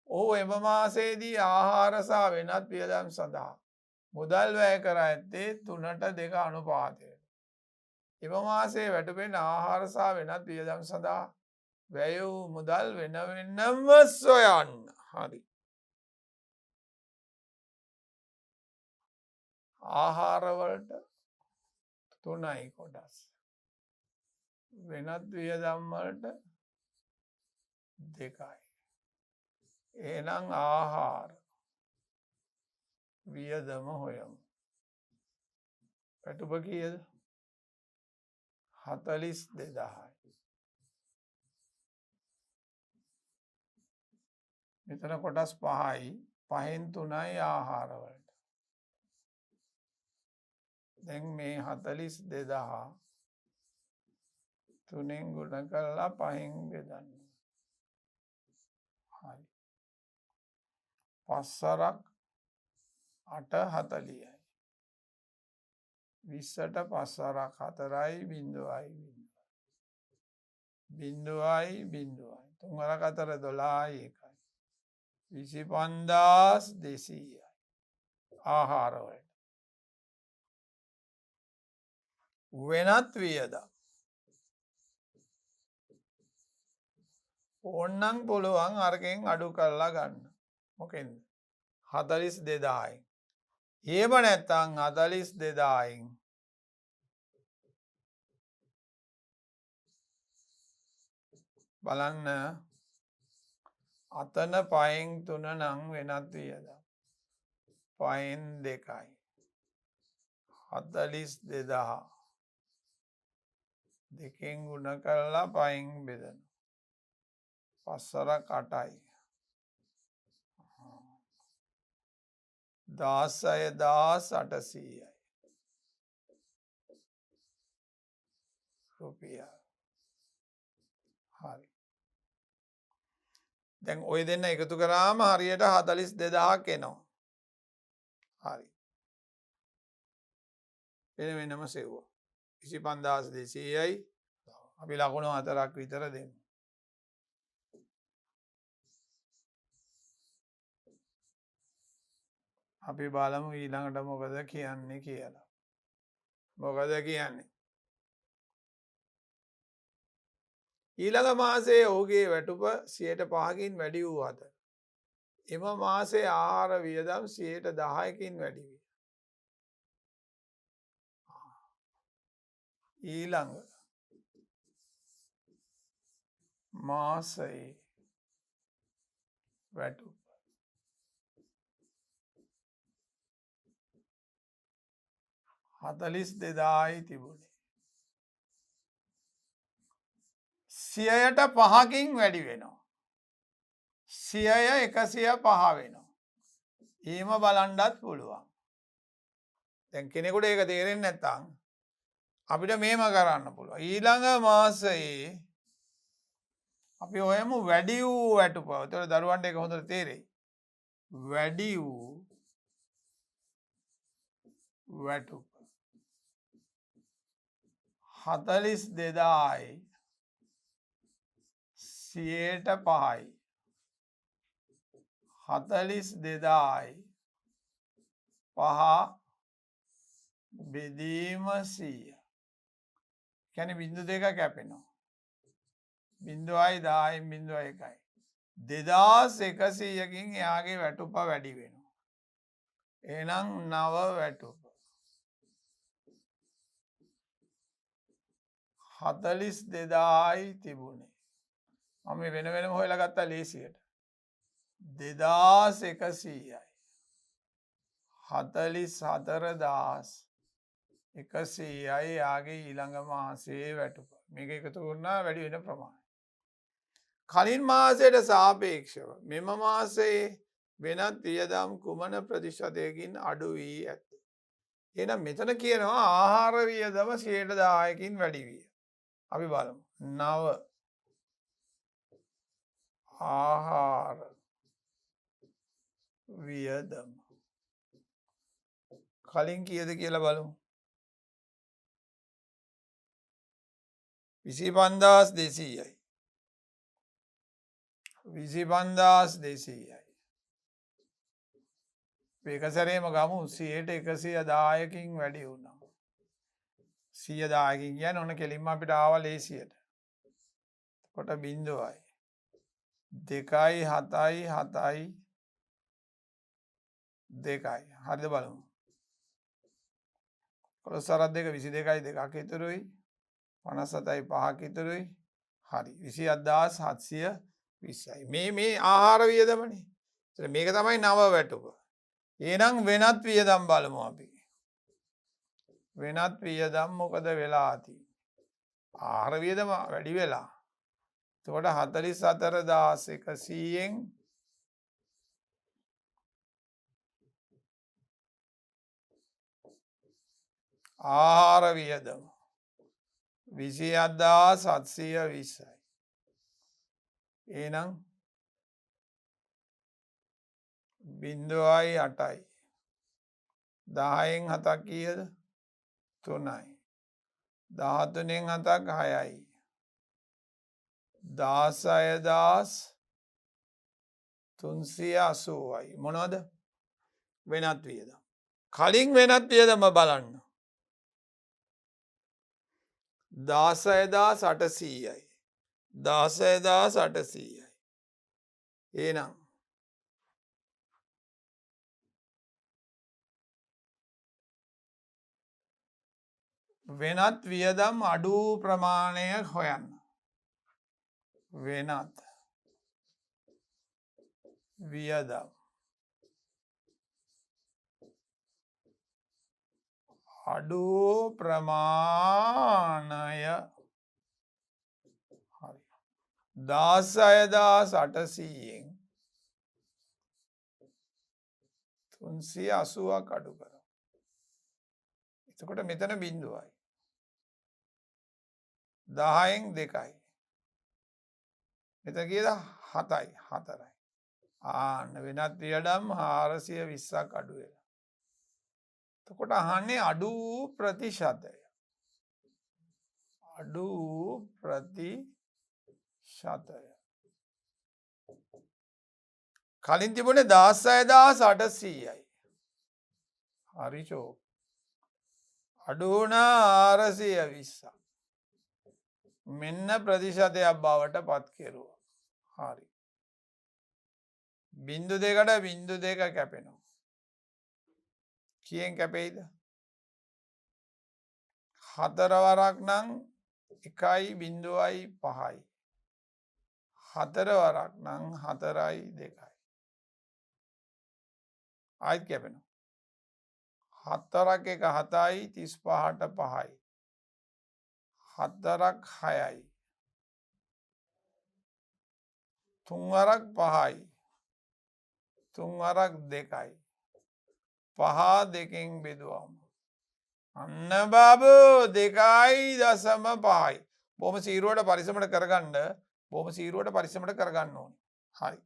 ඔහු එම මාසයේදී ආහාර සහ වෙනත් වියදම් සඳහා මුදල් වැය කර ඇත්තේ 3:2 අනුපාතයට. එම මාසයේ වැටුපෙන් ආහාර සහ වෙනත් වියදම් සඳහා වැය වූ මුදල් වෙන වෙනම සොයන්න. හරි. ආහාරවලට 3යි කොටස්. වෙනත් වියදම් වලට 2යි. එහෙනම් ආහාර වියදම හොයමු. වැටුප කීයද? 42,000යි. මෙතන කොටස් 5යි. 5න් 3යි ආහාර වලට. දැන් මේ 42,000 3න් ගුණ කරලා 5න් බෙදන්න. හරි. 5 8 40යි. 20ට 5 4යි 0යි 0යි 0යි 3 4 12යි 1යි 25,200යි. ආහාර වලට. වෙනත් වියදම් ඕන්නම් පුළුවන් අරකින් අඩු කරලා ගන්න. මොකෙන්ද? 42,000යි. එහෙම නැත්නම් 42,000යින් බලන්න අතන 5න් 3 නම් වෙනත් වියදම්. 5න් 2යි. 42,000 2කින් ගුණ කරලා 5න් බෙදන්න. 5 8යි. 16,800යි. රුපියල්. හරි. දැන් ඔය දෙන්න එකතු කරාම හරියට 42,000ක් එනවා. හරි. වෙන වෙනම සෙව්වා. 25,200යි. අපි ලකුණු 4ක් විතර දෙමු. අපි බලමු ඊළඟට මොකද කියන්නේ කියලා. මොකද කියන්නේ? ඊළඟ මාසයේ ඔහුගේ වැටුප 5%කින් වැඩි වූ අතර එම මාසයේ ආහාර වියදම් 10%කින් වැඩි විය. ඊළඟ මාසයේ වැටුප 42,000යි තිබුණේ. 100ට 5කින් වැඩි වෙනවා. 100 105 වෙනවා. එහෙම බලන්නත් පුළුවන්. දැන් කෙනෙකුට ඒක තේරෙන්නේ නැත්නම් අපිට මේම කරන්න පුළුවන්. ඊළඟ මාසයේ අපි හොයමු වැඩි වූ වැටුප. ඒතකොට දරුවන්ට ඒක හොඳට තේරෙයි. වැඩි වූ වැටුප 42,000යි 100ට 5යි. 42,000යි 5 බෙදීම 100. කියන්නේ 0.2 කැපෙනවා. 0යි 10යි 0.1යි. 2,100කින් එයාගේ වැටුප වැඩි වෙනවා. එහෙනම් නව වැටුප 42,000යි තිබුණේ. මම වෙන වෙනම හොයලා ගත්තා ලේසියට. 2,100යි 44,100යි යාගේ ඊළඟ මාසයේ වැටුප. මේක එකතු වුණා වැඩි වෙන ප්‍රමාණය. කලින් මාසයට සාපේක්ෂව මෙම මාසයේ වෙනත් වියදම් කුමන ප්‍රතිශතයකින් අඩු වී ඇත. එහෙනම් මෙතන කියනවා ආහාර වියදම 10%කින් වැඩි විය. අපි බලමු. නව ආහාර වියදම කලින් කීයද කියලා බලමු. 25,200යි. 25,200යි. එක සැරේම ගමු 100%කින් වැඩි වුණා. 100,000කින් කියන්නේ ඔන්න කෙලින්ම අපිට ආවා ලේසියට. කොට 0යි. 2යි 7යි 7යි 2යි. හරිද බලමු. කොළොස් අරක් 2 22යි 2ක් ඉතුරුයි. 57යි 5ක් ඉතුරුයි. හරි. 27,720යි. මේ ආහාර වියදමනේ. මේක තමයි නව වැටුප. එහෙනම් වෙනත් වියදම් බලමු අපි. වෙනත් වියදම් මොකද වෙලා තියෙන්නේ? ආහාර වියදම වැඩි වෙලා. එතකොට 44,100න් ආහාර වියදම 27,720යි. එහෙනම් 0.8යි. 10න් 7ක් කීයද? 3යි. 13න් 7ක් 6යි. 16,380යි. මොනවද? වෙනත් වියදම්. කලින් වෙනත් වියදම බලන්න. 16,800යි. 16,800යි. එහෙනම් වෙනත් වියදම් අඩු ප්‍රමාණය හොයන්න. වෙනත් වියදම් අඩු ප්‍රමාණය. හරි. 16,800න් 380ක් අඩු කරමු. එතකොට මෙතන 0යි. 10න් 2යි. මෙතන කීයද? 7යි 4යි. ආන්න වෙනත් වියදම් 420ක් අඩු වෙලා. එතකොට අහන්නේ අඩු ප්‍රතිශතය. අඩු ප්‍රතිශතය. කලින් තිබුණේ 16,800යි. හරිචෝ. අඩු වුණා 420ක්. මෙන්න ප්‍රතිශතයක් බවට පත් කෙරුවා. හරි. 0.2කට 0.2 කැපෙනවා. කියෙන් කැපෙයිද? 4 වරක් නම් 1.05යි. 4 වරක් නම් 4යි 2යි. ආයිත් කැපෙනවා. 4ක් 1 7යි 35ට 5යි. 4ක් 6යි. 3 වරක් 5යි. 3 වරක් 2යි. 5 2කින් බෙදුවම. අන්න බාබෝ 2.5යි. බොහොම සීරුවට පරිස්සමට කරගන්න. බොහොම සීරුවට පරිස්සමට කරගන්න ඕනේ. හරි.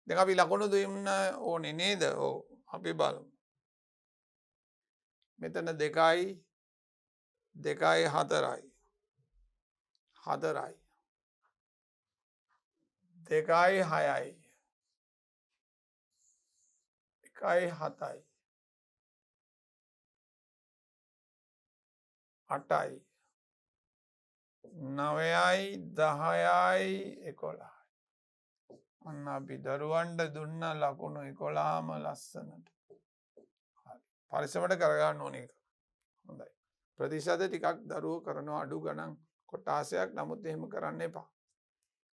දැන් අපි ලකුණු දෙන්න ඕනේ නේද? ඔව්. අපි බලමු. මෙතන 2යි 2යි 4යි. 4යි. 2යි 6යි. 1යි 7යි. 8යි. 9යි 10යි 11යි. අන්න අපි දරුවන්ට දුන්න ලකුණු 11ම ලස්සනට. හරි. පරිස්සමට කරගන්න ඕනේ ඒක. හොඳයි. ප්‍රතිශත ටිකක් දරුවෝ කරනවා අඩු ගණන් කොටාසයක්. නමුත් එහෙම කරන්න එපා.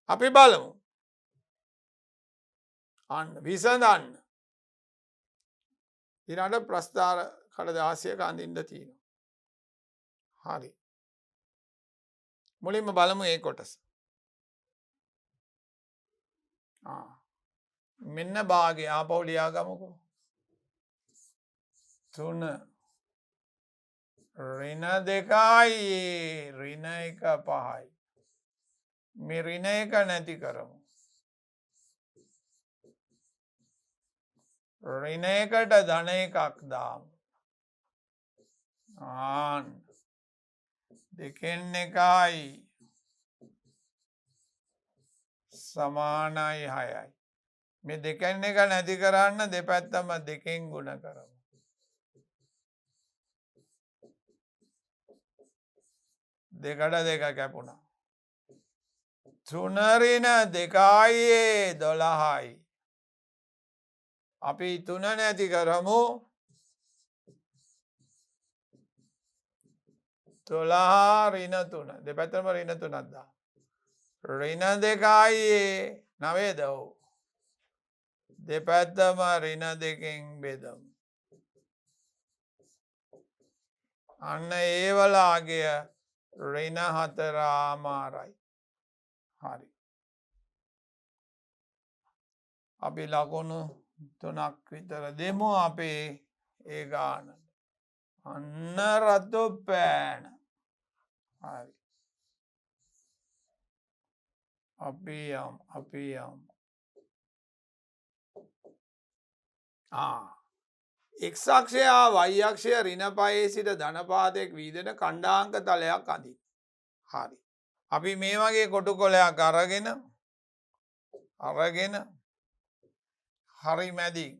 අපි බලමු. අන්න විසඳන්න. ඊළඟ ප්‍රස්ථාර කඩදාසියක අඳින්න තියෙනවා. හරි. මුලින්ම බලමු ඒ කොටස. මෙන්න භාගය ආපහු ලියා ගමුකෝ. 3 ඍණ 2යි ඍණ 1 5යි. මේ ඍණ 1 නැති කරමු. ඍණ 1ට ධන 1ක් දාමු. ආන්න දෙකෙන් එකයි සමානයි 6යි. මේ දෙකෙන් එක නැති කරන්න දෙපැත්තම දෙකෙන් ගුණ කරමු. දෙකට දෙක කැපුණා. 3 ඍණ 2යි 12යි. අපි 3 නැති කරමු. 12 ඍණ 3. දෙපැත්තම ඍණ 3ක් දාන්න. ඍණ 2යි 9ද? ඔව්. දෙපැත්තම ඍණ 2කින් බෙදමු. අන්න ඒ වලාගේ ඍණ 4 ආමාරයි. හරි. අපි ලකුණු 3ක් විතර දෙමු අපේ ඒ ගානට. අන්න රතු පෑන. හරි. අපි යමු. එක් අක්ෂය y අක්ෂය ඍණ 5 සිට ධන 5 වීදෙන ඛණ්ඩාංක තලයක් අඳින්න. හරි. අපි මේ වගේ කොටු කොලයක් අරගෙන හරි මැදින්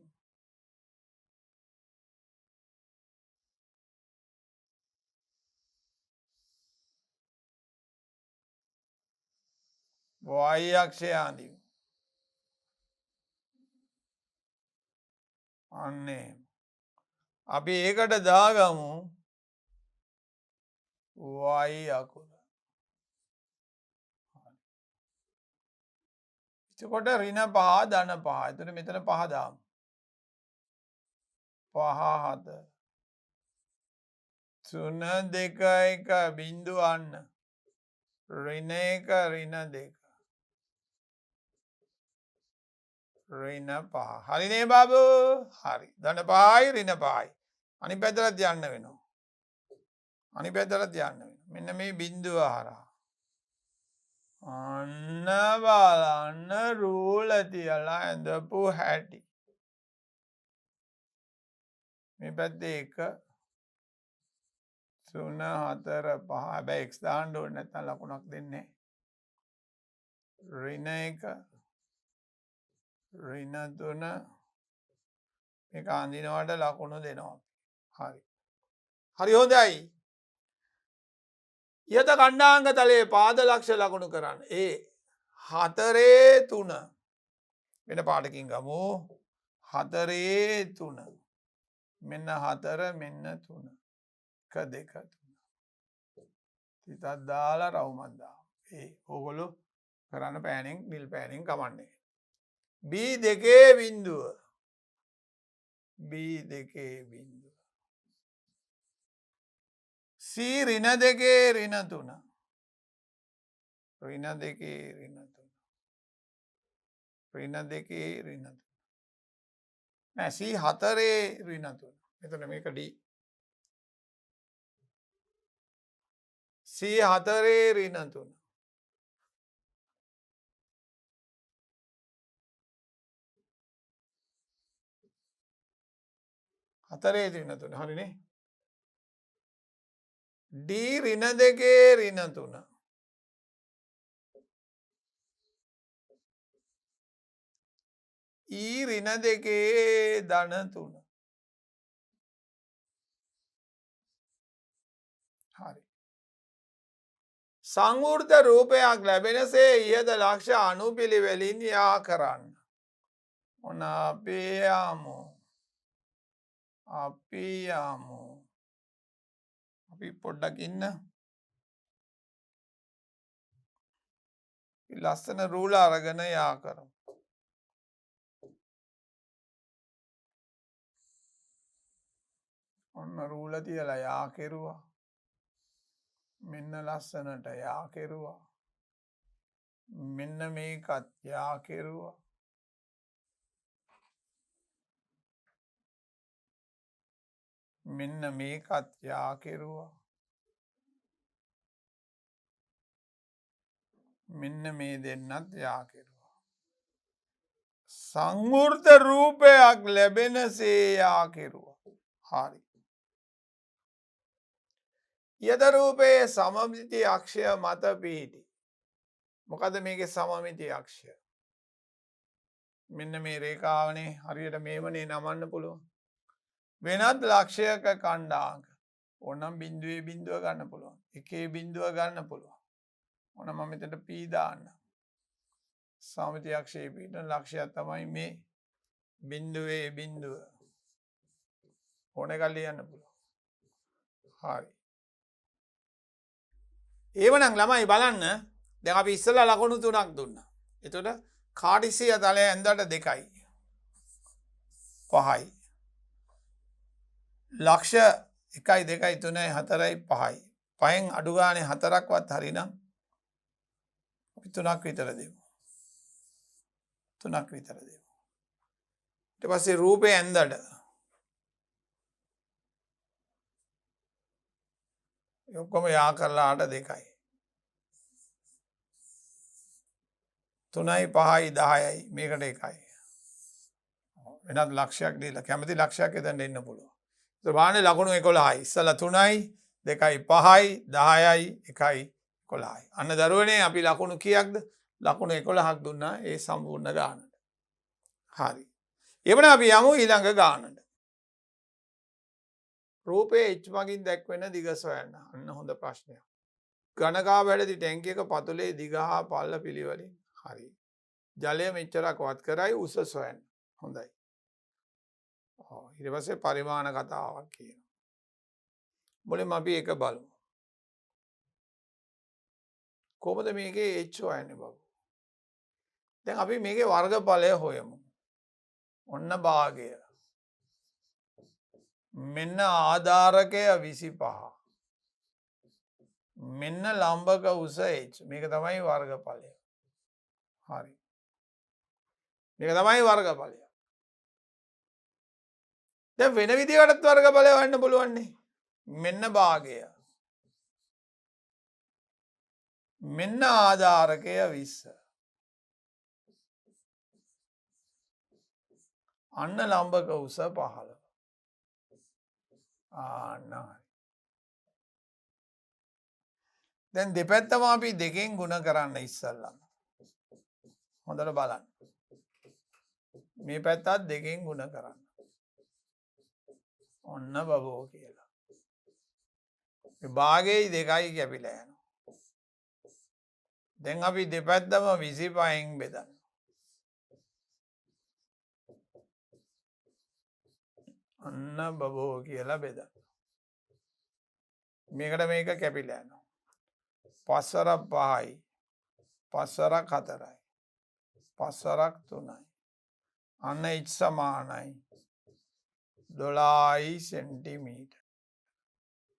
y අක්ෂය අඳිමු. අන්නේ අපි ඒකට දාගමු y අකුර. එතකොට ඍණ 5 ධන 5. එතකොට මෙතන 5 දාමු. 5 7 3 2 1 බිංදුව අන්න. ඍණ 1 ඍණ 2 ඍණ 5. හරිනේ බබු? හරි. ධන 5යි ඍණ 5යි. අනිත් පැත්තට යන්න වෙනවා. මෙන්න මේ බිංදුව හරහා. අන්න බලන්න රූල තියලා ඇඳපු හැටි. මේ පැත්තේ 1 3 4 5. හැබැයි x දාන්න ඕනේ නැත්නම් ලකුණක් දෙන්නේ නැහැ. ඍණ 1 ඍණ 3 මේක අඳිනවට ලකුණු දෙනවා. හරි. හරි හොඳයි. ඉහත ඛණ්ඩාංග තලයේ පාද ලක්ෂ ලකුණු කරන්න. 4 3 වෙන පාඩකින් ගමු. 4 3 මෙන්න 4 මෙන්න 3 1 2 3 තිතක් දාලා රවුමක් දාමු. ඕගොල්ලෝ කරන්න පෑනෙන් නිල් පෑනෙන් කමන්නේ. B2 බිංදුව. C ඍණ 2 ඍණ 3 ඍණ 2 ඍණ 3 ඍණ 2 ඍණ 3 නෑ C 4 ඍණ 3. එතන මේක D. C 4 ඍණ 3 4 ඍණ 3 හරිනේ. D ඍණ 2 ඍණ 3 E ඍණ 2 ධන 3. හරි. සංවෘත රූපයක් ලැබෙනසේ ඉහත ලක්ෂ අනුපිළිවෙලින් යා කරන්න. ඔන්න අපි යමු. අපි පොඩ්ඩක් ඉන්න. ලස්සන රූල අරගෙන යා කරමු. ඔන්න රූල තියලා යා කෙරුවා. මෙන්න ලස්සනට යා කෙරුවා. මෙන්න මේකත් යා කෙරුවා. මෙන්න මේකත් යා කෙරුවා. මෙන්න මේ දෙන්නත් යා කෙරුවා. සංවෘත රූපයක් ලැබෙනසේ යා කෙරුවා. හරි. යද රූපයේ සමමිති අක්ෂය මත පිහිටි. මොකද මේකේ සමමිති අක්ෂය? මෙන්න මේ රේඛාවනේ හරියට මේවනේ නමන්න පුළුවන්. වෙනත් ලක්ෂයක ඛණ්ඩාංක. ඕනම් බිඳුවේ බිඳුව ගන්න පුළුවන්. එකේ බිඳුව ගන්න පුළුවන්. ඕන මම මෙතනට p දාන්න. සමමිති අක්ෂයේ පිහිටන ලක්ෂය තමයි මේ බිඳුවේ බිඳුව. ඕන එකක් ලියන්න පුළුවන්. හරි. ඒවනම් ළමයි බලන්න දැන් අපි ඉස්සෙල්ලා ලකුණු 3ක් දුන්නා. එතකොට කාඩිසිය තලය ඇඳට 2යි. 5යි. ලක්ෂ 1යි 2යි 3යි 4යි 5යි. 5න් අඩු ගානේ 4ක්වත් හරිනම් අපි 3ක් විතර දෙමු. 3ක් විතර දෙමු. ඊට පස්සේ රූපේ ඇඳට ඔක්කොම යා කරලාට 2යි. 3යි 5යි 10යි මේකට 1යි. වෙනත් ලක්ෂයක් දීලා කැමති ලක්ෂයක් එතන දෙන්න පුළුවන්. ඒක වානේ ලකුණු 11යි. ඉස්සලා 3යි 2යි 5යි 10යි 1යි 11යි. අන්න දරුවනේ අපි ලකුණු කීයක්ද? ලකුණු 11ක් දුන්නා ඒ සම්පූර්ණ ගානට. හරි. එවන අපි යමු ඊළඟ ගානට. රූපයේ H මගින් දැක්වෙන දිග සොයන්න. අන්න හොඳ ප්‍රශ්නයක්. ඝනකාව වැඩි ටැංකියක පතුලේ දිග හා පළල පිළිවෙලින්. හරි. ජලය මෙච්චරක් වත් කරයි උස සොයන්න. හොඳයි. ඊට පස්සේ පරිමාණ කතාවක් කියනවා. මුලින්ම අපි එක බලමු. කොහොමද මේකේ H හොයන්නේ බබු? දැන් අපි මේකේ වර්ගඵලය හොයමු. ඔන්න භාගය. මෙන්න ආධාරකය 25. මෙන්න ලම්බක උස H. මේක තමයි වර්ගඵලය. හරි. මේක තමයි වර්ගඵලය. දැන් වෙන විදිහකටත් වර්ගඵලය හොයන්න පුළුවන් නේ. මෙන්න භාගය. මෙන්න ආධාරකය 20. අන්න ලම්බක උස 15. ආන්න හරි. දැන් දෙපැත්තම අපි දෙකෙන් ගුණ කරන්න ඉස්සල්ලා. හොඳට බලන්න. මේ පැත්තත් දෙකෙන් ගුණ කරන්න. ඔන්න බබෝ කියලා. මේ භාගයයි 2යි කැපිලා යනවා. දැන් අපි දෙපැත්තම 25න් බෙදන්න. අන්න බබෝ කියලා බෙදන්න. මේකට මේක කැපිලා යනවා. 5 වරක් 5යි. 5 වරක් 4යි. 5 වරක් 3යි. අන්න H සමානයි 12 සෙන්ටිමීටර්.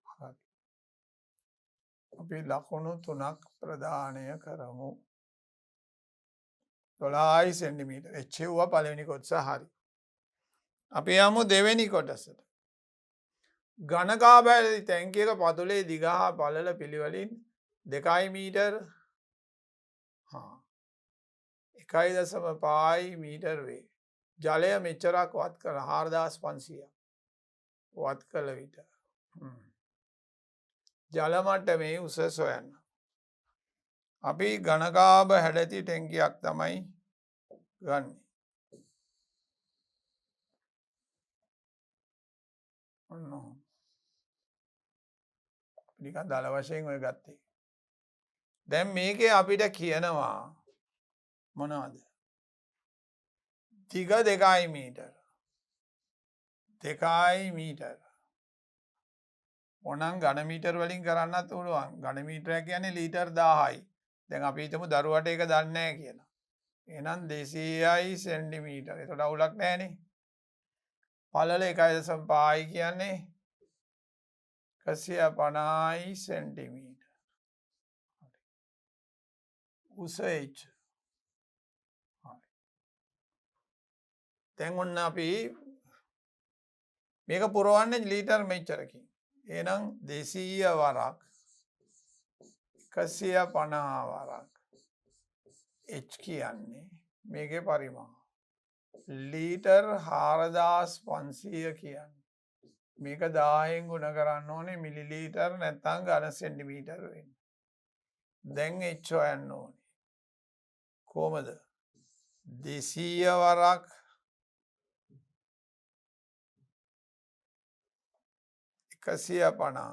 හරි. අපි ලකුණු 3ක් ප්‍රදානය කරමු. 12 සෙන්ටිමීටර්. H වුණා පළවෙනි කොටස හරි. අපි යමු දෙවෙනි කොටසට. ඝනකාභාරී ටැංකියක පතුලේ දිග හා පළල පිළිවෙලින් 2 මීටර් 1.5 මීටර් වේ. ජලය මෙච්චරක් වත් කළ 4500ක් වත් කළ විට ජල මට්ටමේ උස සොයන්න. අපි ඝනකාභ හැඩති ටැංකියක් තමයි ගන්නේ. නිකන් දල වශයෙන් ඔය ගත්තේ. දැන් මේකේ අපිට කියනවා මොනවද? දිග 2 මීටර. 2 මීටර. ඕනම් ඝන මීටර වලින් කරන්නත් පුළුවන්. ඝන මීටරයක් කියන්නේ ලීටර් 1000යි. දැන් අපි හිතමු දරුවට ඒක දන්නේ නැහැ කියලා. එහෙනම් 200යි සෙන්ටිමීටර. ඒකට අවුලක් නැහැනේ. පළල 1.5යි කියන්නේ 150යි සෙන්ටිමීටර. උස H. හරි. දැන් ඔන්න අපි මේක පුරවන්නේ ලීටර් මෙච්චරකින්. එහෙනම් 200 වරක් 150 වරක් H කියන්නේ මේකේ පරිමාණ. ලීටර් 4500 කියන්නේ මේක 10න් ගුණ කරන්න ඕනේ මිලිලීටර් නැත්නම් ඝන සෙන්ටිමීටර් වෙන්න. දැන් H හොයන්න ඕනේ. කොහමද? 200 වරක් 150.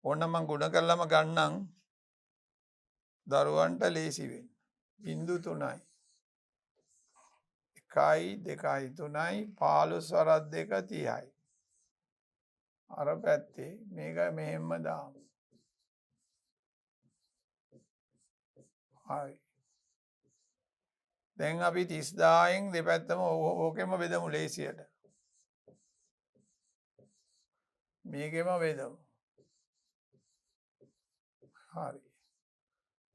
ඕන්න මම ගුණ කරලම ගන්නම් දරුවන්ට ලේසි වෙන්න. 0.3යි 1යි 2යි 3යි 15 වරක් 2 30යි. අර පැත්තේ මේක මෙහෙම දාමු. හරි. දැන් අපි 30000න් දෙපැත්තම ඕකෙම බෙදමු ලේසියට. මේකෙම බෙදමු. හරි.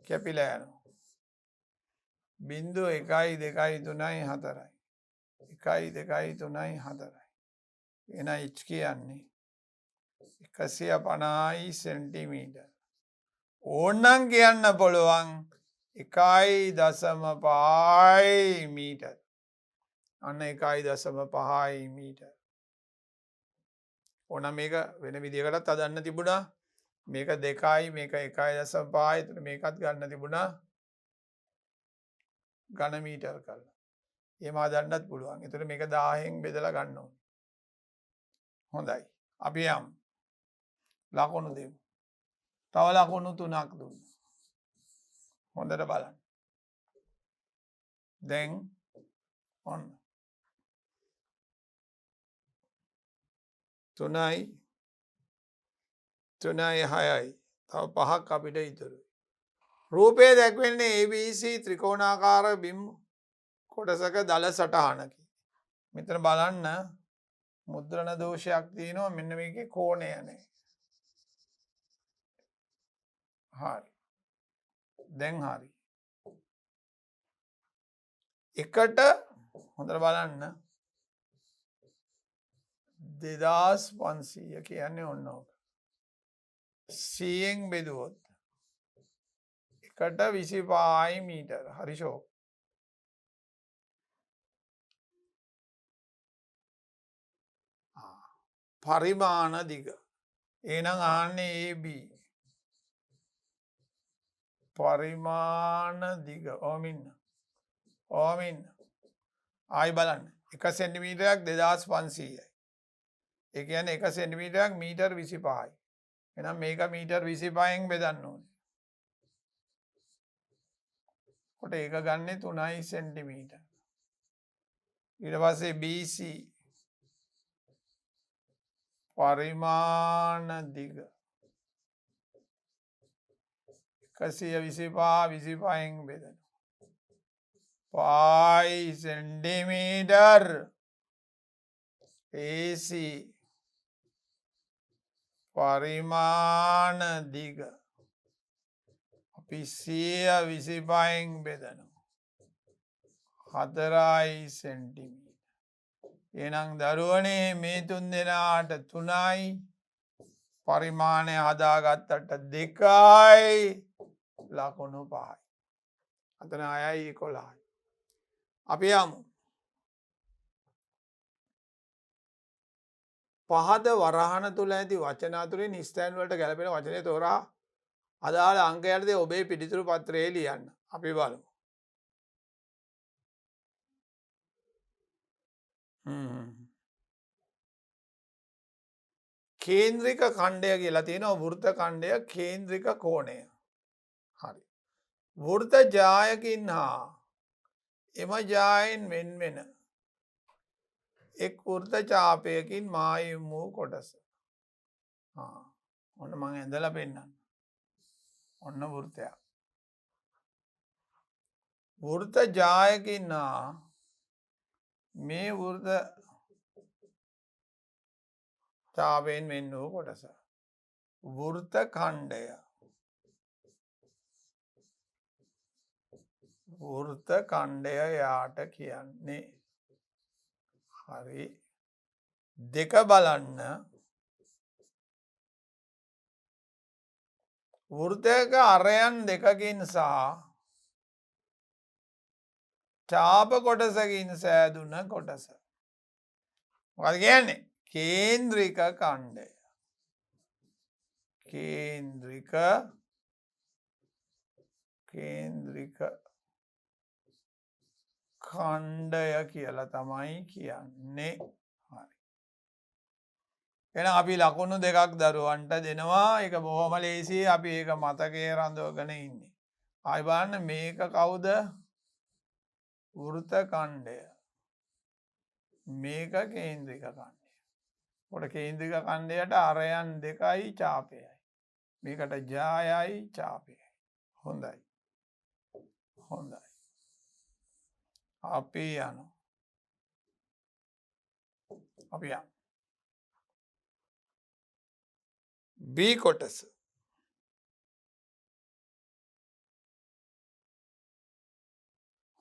කැපිලා යනවා. 0 1යි 2යි 3යි 4යි. 1යි 2යි 3යි 4යි. එන H කියන්නේ 150යි සෙන්ටිමීටර්. ඕන්නම් කියන්න පුළුවන් 1.5යි මීටර්. අන්න 1.5යි මීටර්. ඕන මේක වෙන විදිහකටත් හදන්න තිබුණා. මේක 2යි මේක 1.5යි. එතන මේකත් ගන්න තිබුණා ඝන මීටර් කරලා. එහෙම හදන්නත් පුළුවන්. එතකොට මේක 1000න් බෙදලා ගන්න ඕනේ. හොඳයි. අපි යමු. ලකුණු දෙමු. තව ලකුණු 3ක් දුන්නා. හොඳට බලන්න. දැන් ඔන්න 3යි 6යි. තව 5ක් අපිට ඉතුරුයි. රූපය දැක්වෙන්නේ ABC ත්‍රිකෝණාකාර බිම් කොටසක දල සටහනකි. මෙතන බලන්න මුද්‍රණ දෝෂයක් තියෙනවා. මෙන්න මේකේ කෝණය නැහැ. හරි. දැන් හරි. එකට හොඳට බලන්න 2500 කියන්නේ ඔන්න ඕක. 100න් බෙදුවොත් එකට 25යි මීටර. හරි ෂෝ. පරිමාණ දිග. එහෙනම් ආන්නේ AB. පරිමාණ දිග. ඕමින්න. ආයි බලන්න. 1 සෙන්ටිමීටරයක් 2500යි. ඒ කියන්නේ 1 සෙන්ටිමීටරයක් මීටර් 25යි. එහෙනම් මේක මීටර් 25න් බෙදන්න ඕනේ. කොට ඒක ගන්නෙ 3යි සෙන්ටිමීටර්. ඊට පස්සේ BC පරිමාණ දිග 125න් බෙදනවා. පයි සෙන්ටිමීටර්. AC පරිමාණ දිග අපි 125න් බෙදනවා. 4යි සෙන්ටිමීටර්. එහෙනම් දරුවනේ මේ 3 දෙනාට 3යි පරිමාණය හදාගත්තට 2යි ලකුණු 5යි. අතන 6යි 11යි. අපි යමු. පහද වරහන තුල ඇති වචන අතුරින් ස්ථාන වලට ගැලපෙන වචනය තෝරා අදාළ අංකයටද ඔබේ පිළිතුරු පත්‍රයේ ලියන්න. අපි බලමු. කේන්ද්‍රික ඛණ්ඩය කියලා තියෙනවා. වෘත්ත ඛණ්ඩය කේන්ද්‍රික කෝණය. හරි. වෘත්ත ජායකින් හා එම ජායෙන් වෙන් වෙන එක් වෘත්ත ඡාපයකින් මායිම් වූ කොටස. ඔන්න මම ඇඳලා පෙන්නන්න. ඔන්න වෘත්තයක්. වෘත්ත ජායකින් හා මේ වෘත්ත ඡාපයෙන් වෙන් වූ කොටස. වෘත්ත ඛණ්ඩය. වෘත්ත ඛණ්ඩය යාට කියන්නේ. හරි. දෙක බලන්න. වෘත්තයක අරයන් දෙකකින් සහ ඡාප කොටසකින් සෑදුන කොටස. මොකද කියන්නේ? කේන්ද්‍රික ඛණ්ඩය. කේන්ද්‍රික ඛණ්ඩය කියලා තමයි කියන්නේ. හරි. එහෙනම් අපි ලකුණු දෙකක් දරුවන්ට දෙනවා. ඒක බොහොම ලේසියි. අපි ඒක මතකයේ රඳවගෙන ඉන්නේ. ආයි බලන්න මේක කවුද? වෘත ඛණ්ඩය. මේක කේන්ද්‍රික ඛණ්ඩය. පොඩ කේන්ද්‍රික ඛණ්ඩයට අරයන් දෙකයි ඡාපයයි. මේකට ජායයි ඡාපයයි. හොඳයි. හොඳයි. අපි යනවා. අපි යනවා. B කොටස.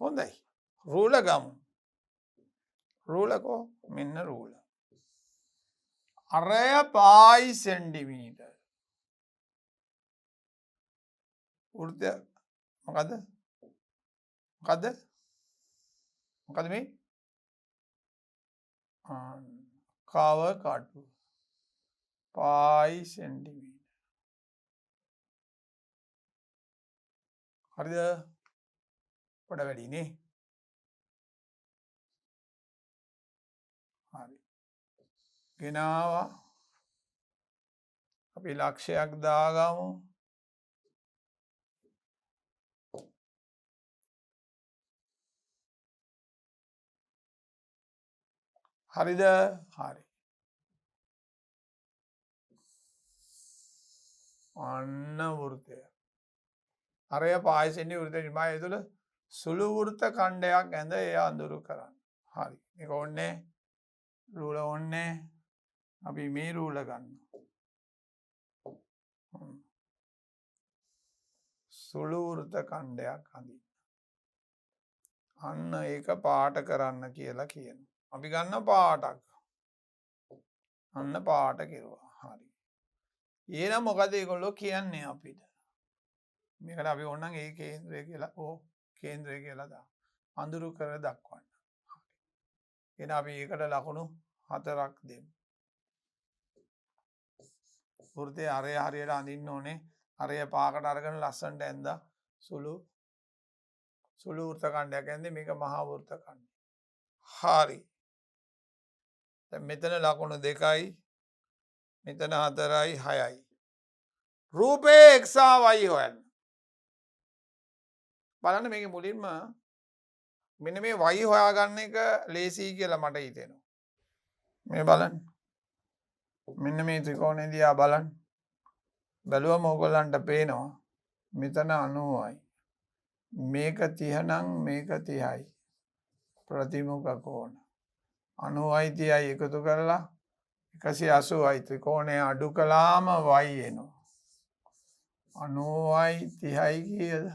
හොඳයි. රූල ගමු. රූලකෝ මෙන්න රූල. අරය පායි සෙන්ටිමීටර්. වෘත්තය මොකද්ද? මොකද්ද? මොකද්ද මේ? කව කටු. පායි සෙන්ටිමීටර්. හරිද? පොඩ වැඩි නේ. හරි. ගෙනාවා. අපි ලක්ෂයක් දාගමු. හරිද? හරි. අන්න වෘත්තය. අරය පායි සෙන්ටි වෘත්තය නිමයි තුළ සුළු වෘත්ත ඛණ්ඩයක් ඇඳ එය අඳුරු කරන්න. හරි. මේක ඕනේ. රූල ඕනේ. අපි මේ රූල ගන්න. සුළු වෘත්ත ඛණ්ඩයක් අඳින්න. අන්න ඒක පාට කරන්න කියලා කියනවා. අපි ගන්න පාටක්. අන්න පාට කෙරුවා. හරි. ඊළඟ මොකද ඒගොල්ලෝ කියන්නේ අපිට? මේකට අපි ඕනනම් ඒ කේන්ද්‍රය කියලා කේන්ද්‍රය කියලා දාමු. අඳුරු කර දක්වන්න. හරි. එහෙනම් අපි ඒකට ලකුණු 4ක් දෙමු. වෘත්තයේ අරය හරියට අඳින්න ඕනේ. අරය පාකට අරගෙන ලස්සනට ඇඳලා සුළු වෘත්ත ඛණ්ඩයක් ඇඳේ මේක මහා වෘත්ත ඛණ්ඩය. හරි. දැන් මෙතන ලකුණු 2යි මෙතන 4යි 6යි. රූපයේ x y හොයන්න. බලන්න මේකේ මුලින්ම මෙන්න මේ y හොයාගන්න එක ලේසියි කියලා මට හිතෙනවා. මේ බලන්න. මෙන්න මේ ත්‍රිකෝණය දිහා බලන්න. බැලුවම ඕගොල්ලන්ට පේනවා මෙතන 90යි. මේක 30 නම් මේක 30යි. ප්‍රතිමුඛ කෝණ. 90යි 30යි එකතු කරලා 180යි ත්‍රිකෝණය අඩු කළාම y එනවා. 90යි 30යි කීයද?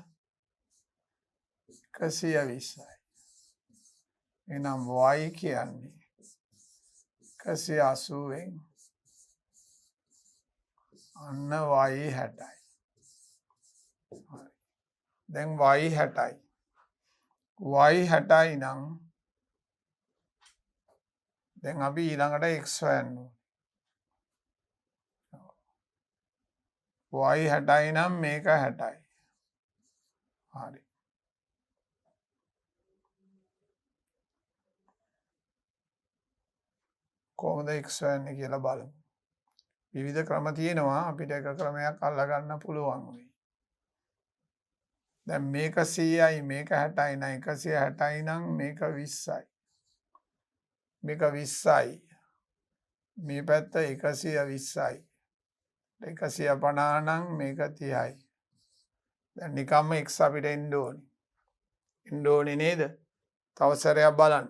120යි. එහෙනම් y කියන්නේ 180ෙන් අන්න y 60යි. දැන් y 60යි. y 60යි නම් දැන් අපි ඊළඟට x හොයන්න ඕනේ. y 60යි නම් මේක 60යි. හරි. කොහොමද x හොයන්නේ කියලා බලමු. විවිධ ක්‍රම තියෙනවා. අපිට එක ක්‍රමයක් අල්ලගන්න පුළුවන් වෙයි. දැන් මේක 100යි මේක 60යි නම් 160යි නම් මේක 20යි. මේක 20යි. මේ පැත්ත 120යි. 150 නම් මේක 30යි. දැන් නිකම්ම x අපිට එන්න ඕනේ. එන්න ඕනේ නේද? තව සැරයක් බලන්න.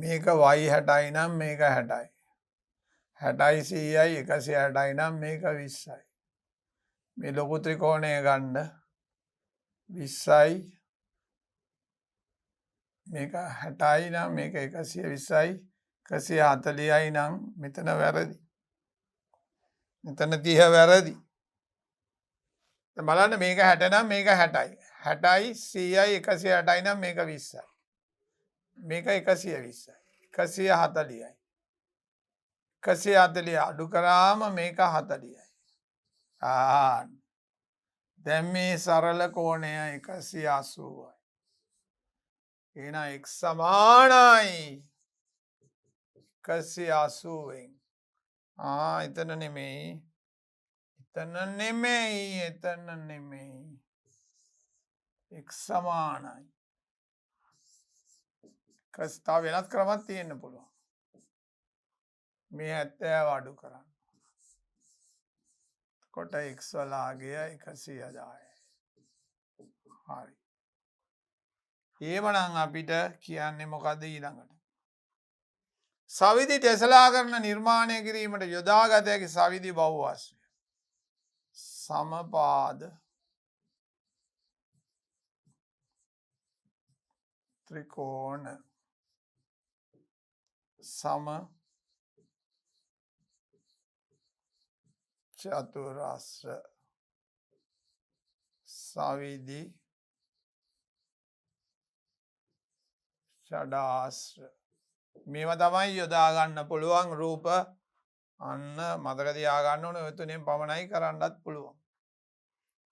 මේක y 60යි නම් මේක 60යි. 60යි 100යි 160යි නම් මේක 20යි. මේ ලොකු ත්‍රිකෝණය ගන්න 20යි මේක 60යි නම් මේක 120යි 140යි නම් මෙතන වැරදි. මෙතන 30 වැරදි. දැන් බලන්න මේක 60 නම් මේක 60යි. 60යි 100යි 160යි නම් මේක 20යි. මේක 120යි. 140යි. 140 අඩු කරාම මේක 40යි. දැන් මේ සරල කෝණය 180යි. එහෙනම් x සමානයි 180න්. එතන නෙමෙයි. x සමානයි. තව වෙනත් ක්‍රමයක් තියෙන්න පුළුවන්. මේ 70 අඩු කරන්න. කොට x වලාගය 110යි. හරි. එහෙමනම් අපිට කියන්නේ මොකද්ද ඊළඟට? සවිදි ටෙස්ලාකරණ නිර්මාණය කිරීමට යොදාගත හැකි සවිදි බහුවර්ෂය. සමපාද ත්‍රිකෝණ සම චතුරස්‍ර සවිදි ෂඩාස්‍ර. මේවා තමයි යොදා ගන්න පුළුවන් රූප. අන්න මතක තියාගන්න ඕනේ. ඔය තුනෙන් පමණයි කරන්නත් පුළුවන්.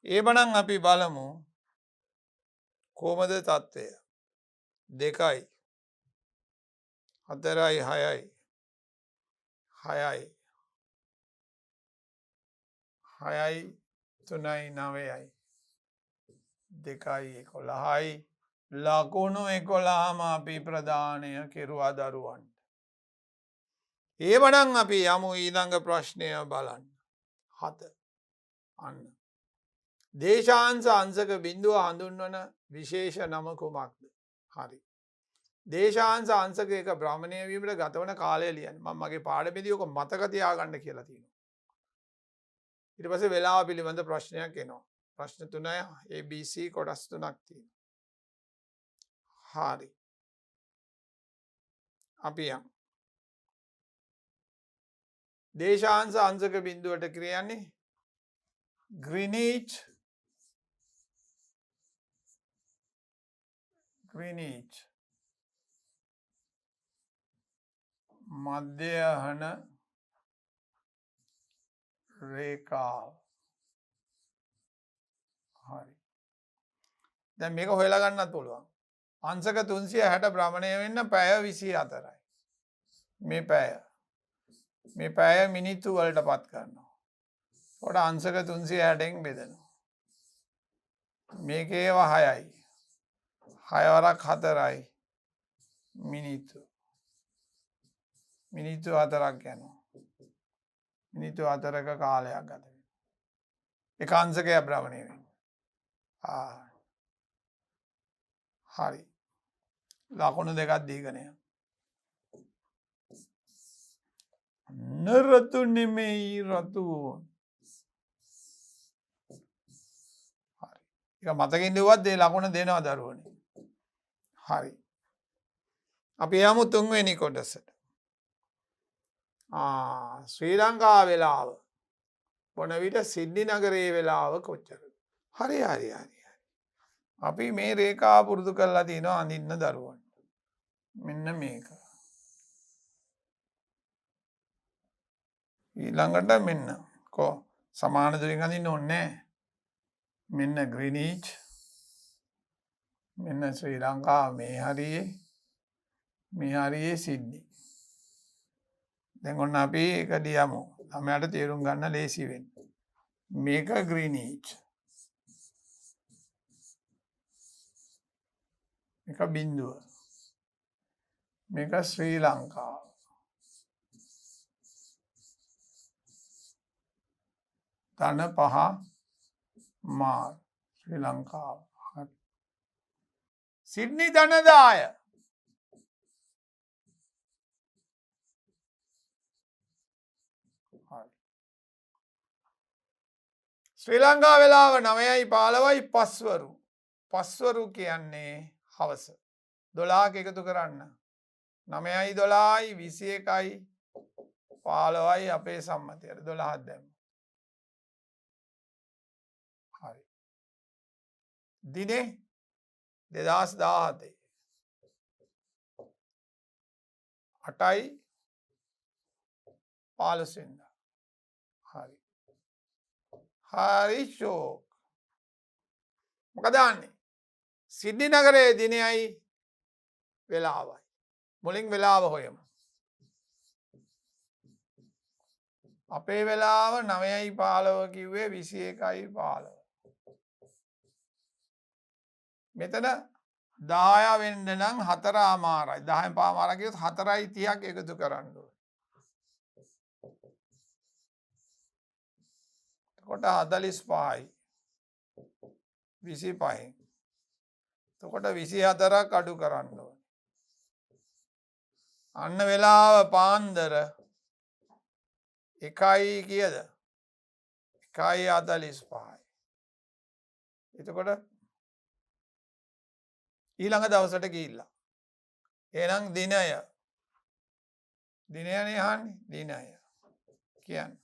එහෙමනම් අපි බලමු කොහොමද තත්ත්වය. 2යි 4යි 6යි 6යි 6යි 3යි 9යි 2යි 11යි ලකුණු 11ම අපි ප්‍රදානය කෙරුවා දරුවන්ට. එහෙමනම් අපි යමු ඊළඟ ප්‍රශ්නය බලන්න. 7. අන්න. දේශාංශ අංශක බිඳුව හඳුන්වන විශේෂ නම කුමක්ද? හරි. දේශාංශ අංශකයක භ්‍රමණය වීමට ගතවන කාලය ලියන්න. මම මගේ පාඩමේදී ඔක මතක තියාගන්න කියලා තියෙනවා. ඊට පස්සේ වේලාව පිළිබඳ ප්‍රශ්නයක් එනවා. ප්‍රශ්න 3 ABC කොටස් 3ක් තියෙනවා. හරි. අපි යමු. දේශාංශ අංශක බිඳුවට කියන්නේ Greenwich මධ්‍යහන රේඛාව. හරි. දැන් මේක හොයලා ගන්නත් පුළුවන්. අංශක 360 භ්‍රමණය වෙන්න පැය 24යි. මේ පැය මිනිත්තු වලට පත් කරනවා. කොට අංශක 360න් බෙදනවා. මේකේව 6යි. 6 වරක් 4යි මිනිත්තු. මිනිත්තු 4ක් යනවා. මිනිත්තු 4ක කාලයක් ගත වෙනවා. එක අංශකයක් භ්‍රමණය වෙනවා. හරි. ලකුණු දෙකක් දීගෙන යනවා. නරතු නෙමෙයි රතු. හරි. ඒක මතකින් දෙවුවත් ඒ ලකුණ දෙනවා දරුවනේ. හරි. අපි යමු 3 වෙනි කොටසට. ශ්‍රී ලංකා වෙලාව බොන විට සිඩ්නි නගරයේ වෙලාව කොච්චරද? හරි. අපි මේ රේඛාව පුරුදු කරලා තිනවා අඳින්න දරුවන්ට. මෙන්න මේක. ඊළඟට මෙන්න සමාන දුරින් අඳින්න ඕනේ. මෙන්න ග්‍රීනිච්. මෙන්න ශ්‍රී ලංකාව මේ හරියේ සිඩ්නි. දැන් ඔන්න අපි ඒක දියමු. ළමයාට තේරුම් ගන්න ලේසි වෙන්න. මේක ග්‍රීනිච්. මේක බිඳුව. මේක ශ්‍රී ලංකාව. ධන 5 මාර් ශ්‍රී ලංකාව. සිඩ්නි ධන 10. ශ්‍රී ලංකා වෙලාව 9:15යි පස්වරු. පස්වරු කියන්නේ හවස. 12ක එකතු කරන්න. 9යි 12යි 21යි 15යි අපේ සම්මතයට 12ක් දැම්මු. හරි. දිනේ 2017. 8යි 15 වෙනිදා. හරි. හරි ෂෝක්. මොකද දාන්නේ? සිඩ්නි නගරයේ දිනයයි වෙලාවයි. මුලින් වෙලාව හොයමු. අපේ වෙලාව 9:15 කිව්වේ 21:15. මෙතන 10 වෙන්න නම් 4:00 10:15 කියොත් 4:30ක් එකතු කරන්න ඕනේ. එතකොට 45යි 25න්. එතකොට 24ක් අඩු කරන්න ඕනේ. අන්න වෙලාව පාන්දර 1යි කීයද? 1:45යි. එතකොට ඊළඟ දවසට ගිහිල්ලා. එහෙනම් දිනයනේ අහන්නේ. දිනය කියන්නේ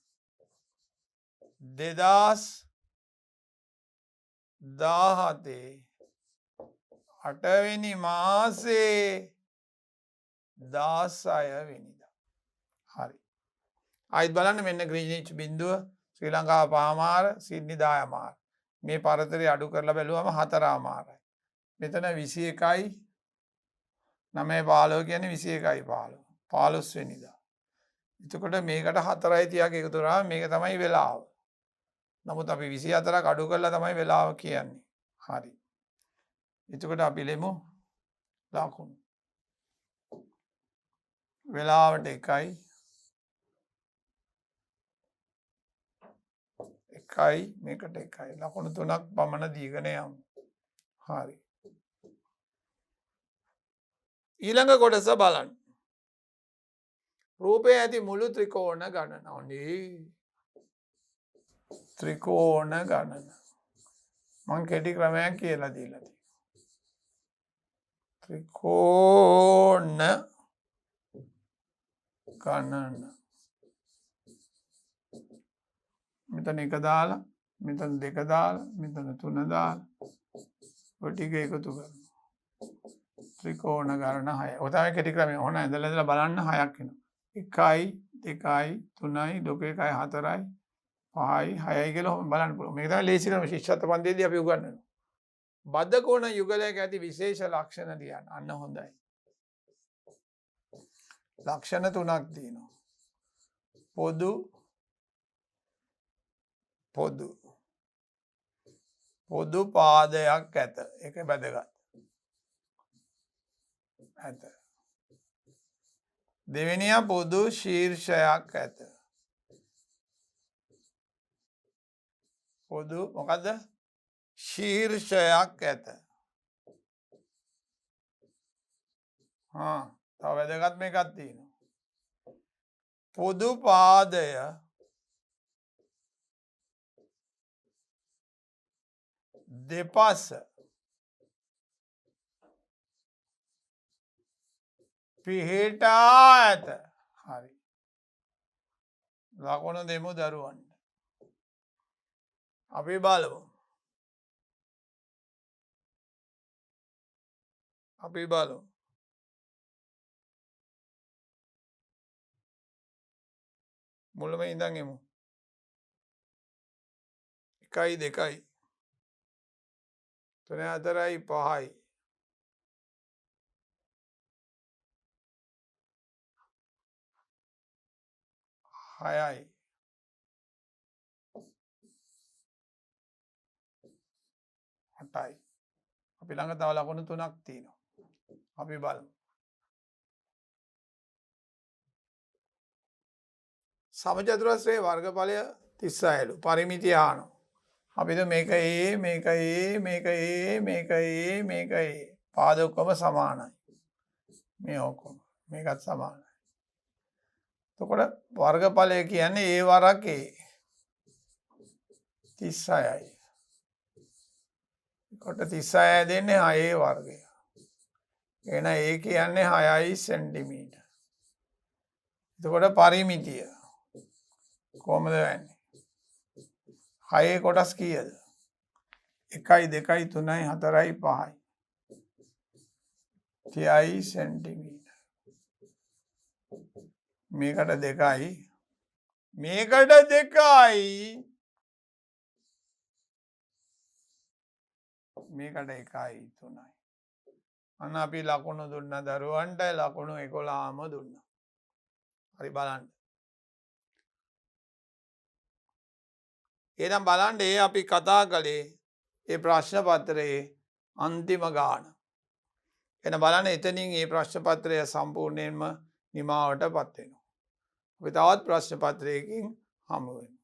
2017 8 වෙනි මාසේ 16 වෙනිදා. හරි. ආයිත් බලන්න මෙන්න ග්‍රීනිච් බිඳුව ශ්‍රී ලංකාව පහමාර සිඩ්නි 10මාර. මේ පරතරය අඩු කරලා බැලුවම 4මාරයි. මෙතන 21යි 9:15 කියන්නේ 21:15. 15 වෙනිදා. එතකොට මේකට 4:30ක් එකතු කරාම මේක තමයි වෙලාව. නමුත් අපි 24ක් අඩු කරලා තමයි වෙලාව කියන්නේ. හරි. එතකොට අපි ලෙමු ලකුණු. වෙලාවට 1යි 1යි මේකට 1යි. ලකුණු 3ක් පමණ දීගෙන යමු. හරි. ඊළඟ කොටස බලන්න. රූපයේ ඇති මුළු ත්‍රිකෝණ ගණනවනේ. ත්‍රිකෝණ ගණන. මං කෙටි ක්‍රමයක් කියලා දීලා තියෙනවා. ත්‍රිකෝණ ගණන. මෙතන 1 දාලා, මෙතන 2 දාලා, මෙතන 3 දාලා ඔය ටික එකතු කරනවා. ත්‍රිකෝණ ගණන 6. ඔය තමයි කෙටි ක්‍රමය. ඕන ඉඳලා බලන්න 6ක් එනවා. 1යි 2යි 3යි 4යි 4යි 5යි 6යි කියලා බලන්න පුළුවන්. මේක තමයි ලේසි ක්‍රම. ශිෂ්‍යත්ව පන්තියේදී අපි උගන්වනවා. බද්ධ කෝණ යුගලයක ඇති විශේෂ ලක්ෂණ ලියන්න. අන්න හොඳයි. ලක්ෂණ 3ක් තියෙනවා. පොදු පාදයක් ඇත. ඒක වැදගත්. ඇත. දෙවෙනිය පොදු ශීර්ෂයක් ඇත. පොදු මොකද්ද? ශීර්ෂයක් ඇත. තව වැදගත් මේකක් තියෙනවා. පොදු පාදය දෙපස පිහිටා ඇත. හරි. ලකුණු දෙමු දරුවන්ට. අපි බලමු. මුලම ඉඳන් එමු. 1යි 2යි 3යි 4යි 5යි 6යි 8යි. අපි ළඟ තව ලකුණු 3ක් තියෙනවා. අපි බලමු. සමචතුරස්‍රයේ වර්ගඵලය 36ලු. පරිමිතිය අහනවා. අපිට මේක පාද ඔක්කොම සමානයි. මේ ඔක්කොම මේකත් සමානයි. එතකොට වර්ගඵලය කියන්නේ a වරක් a 36යි. කොට 36 දෙන්නේ 6 වර්ගය. එහෙනම් a කියන්නේ 6යි සෙන්ටිමීටර්. එතකොට පරිමිතිය කොහොමද වෙන්නේ? 6 කොටස් කීයද? 1යි 2යි 3යි 4යි 5යි 30යි සෙන්ටිමීටර්. මේකට දෙකයි. මේකට දෙකයි. මේකට එකයි 3යි. අන්න අපි ලකුණු දුන්න දරුවන්ට ලකුණු 11ම දුන්නා. හරි බලන්න. එහෙනම් බලන්න ඒ අපි කතා කළේ ඒ ප්‍රශ්න පත්‍රයේ අන්තිම ගාන. එන බලන්න එතනින් මේ ප්‍රශ්න පත්‍රය සම්පූර්ණයෙන්ම නිමාවටපත් වෙනවා. අපි තවත් ප්‍රශ්න පත්‍රයකින් හමු වෙමු.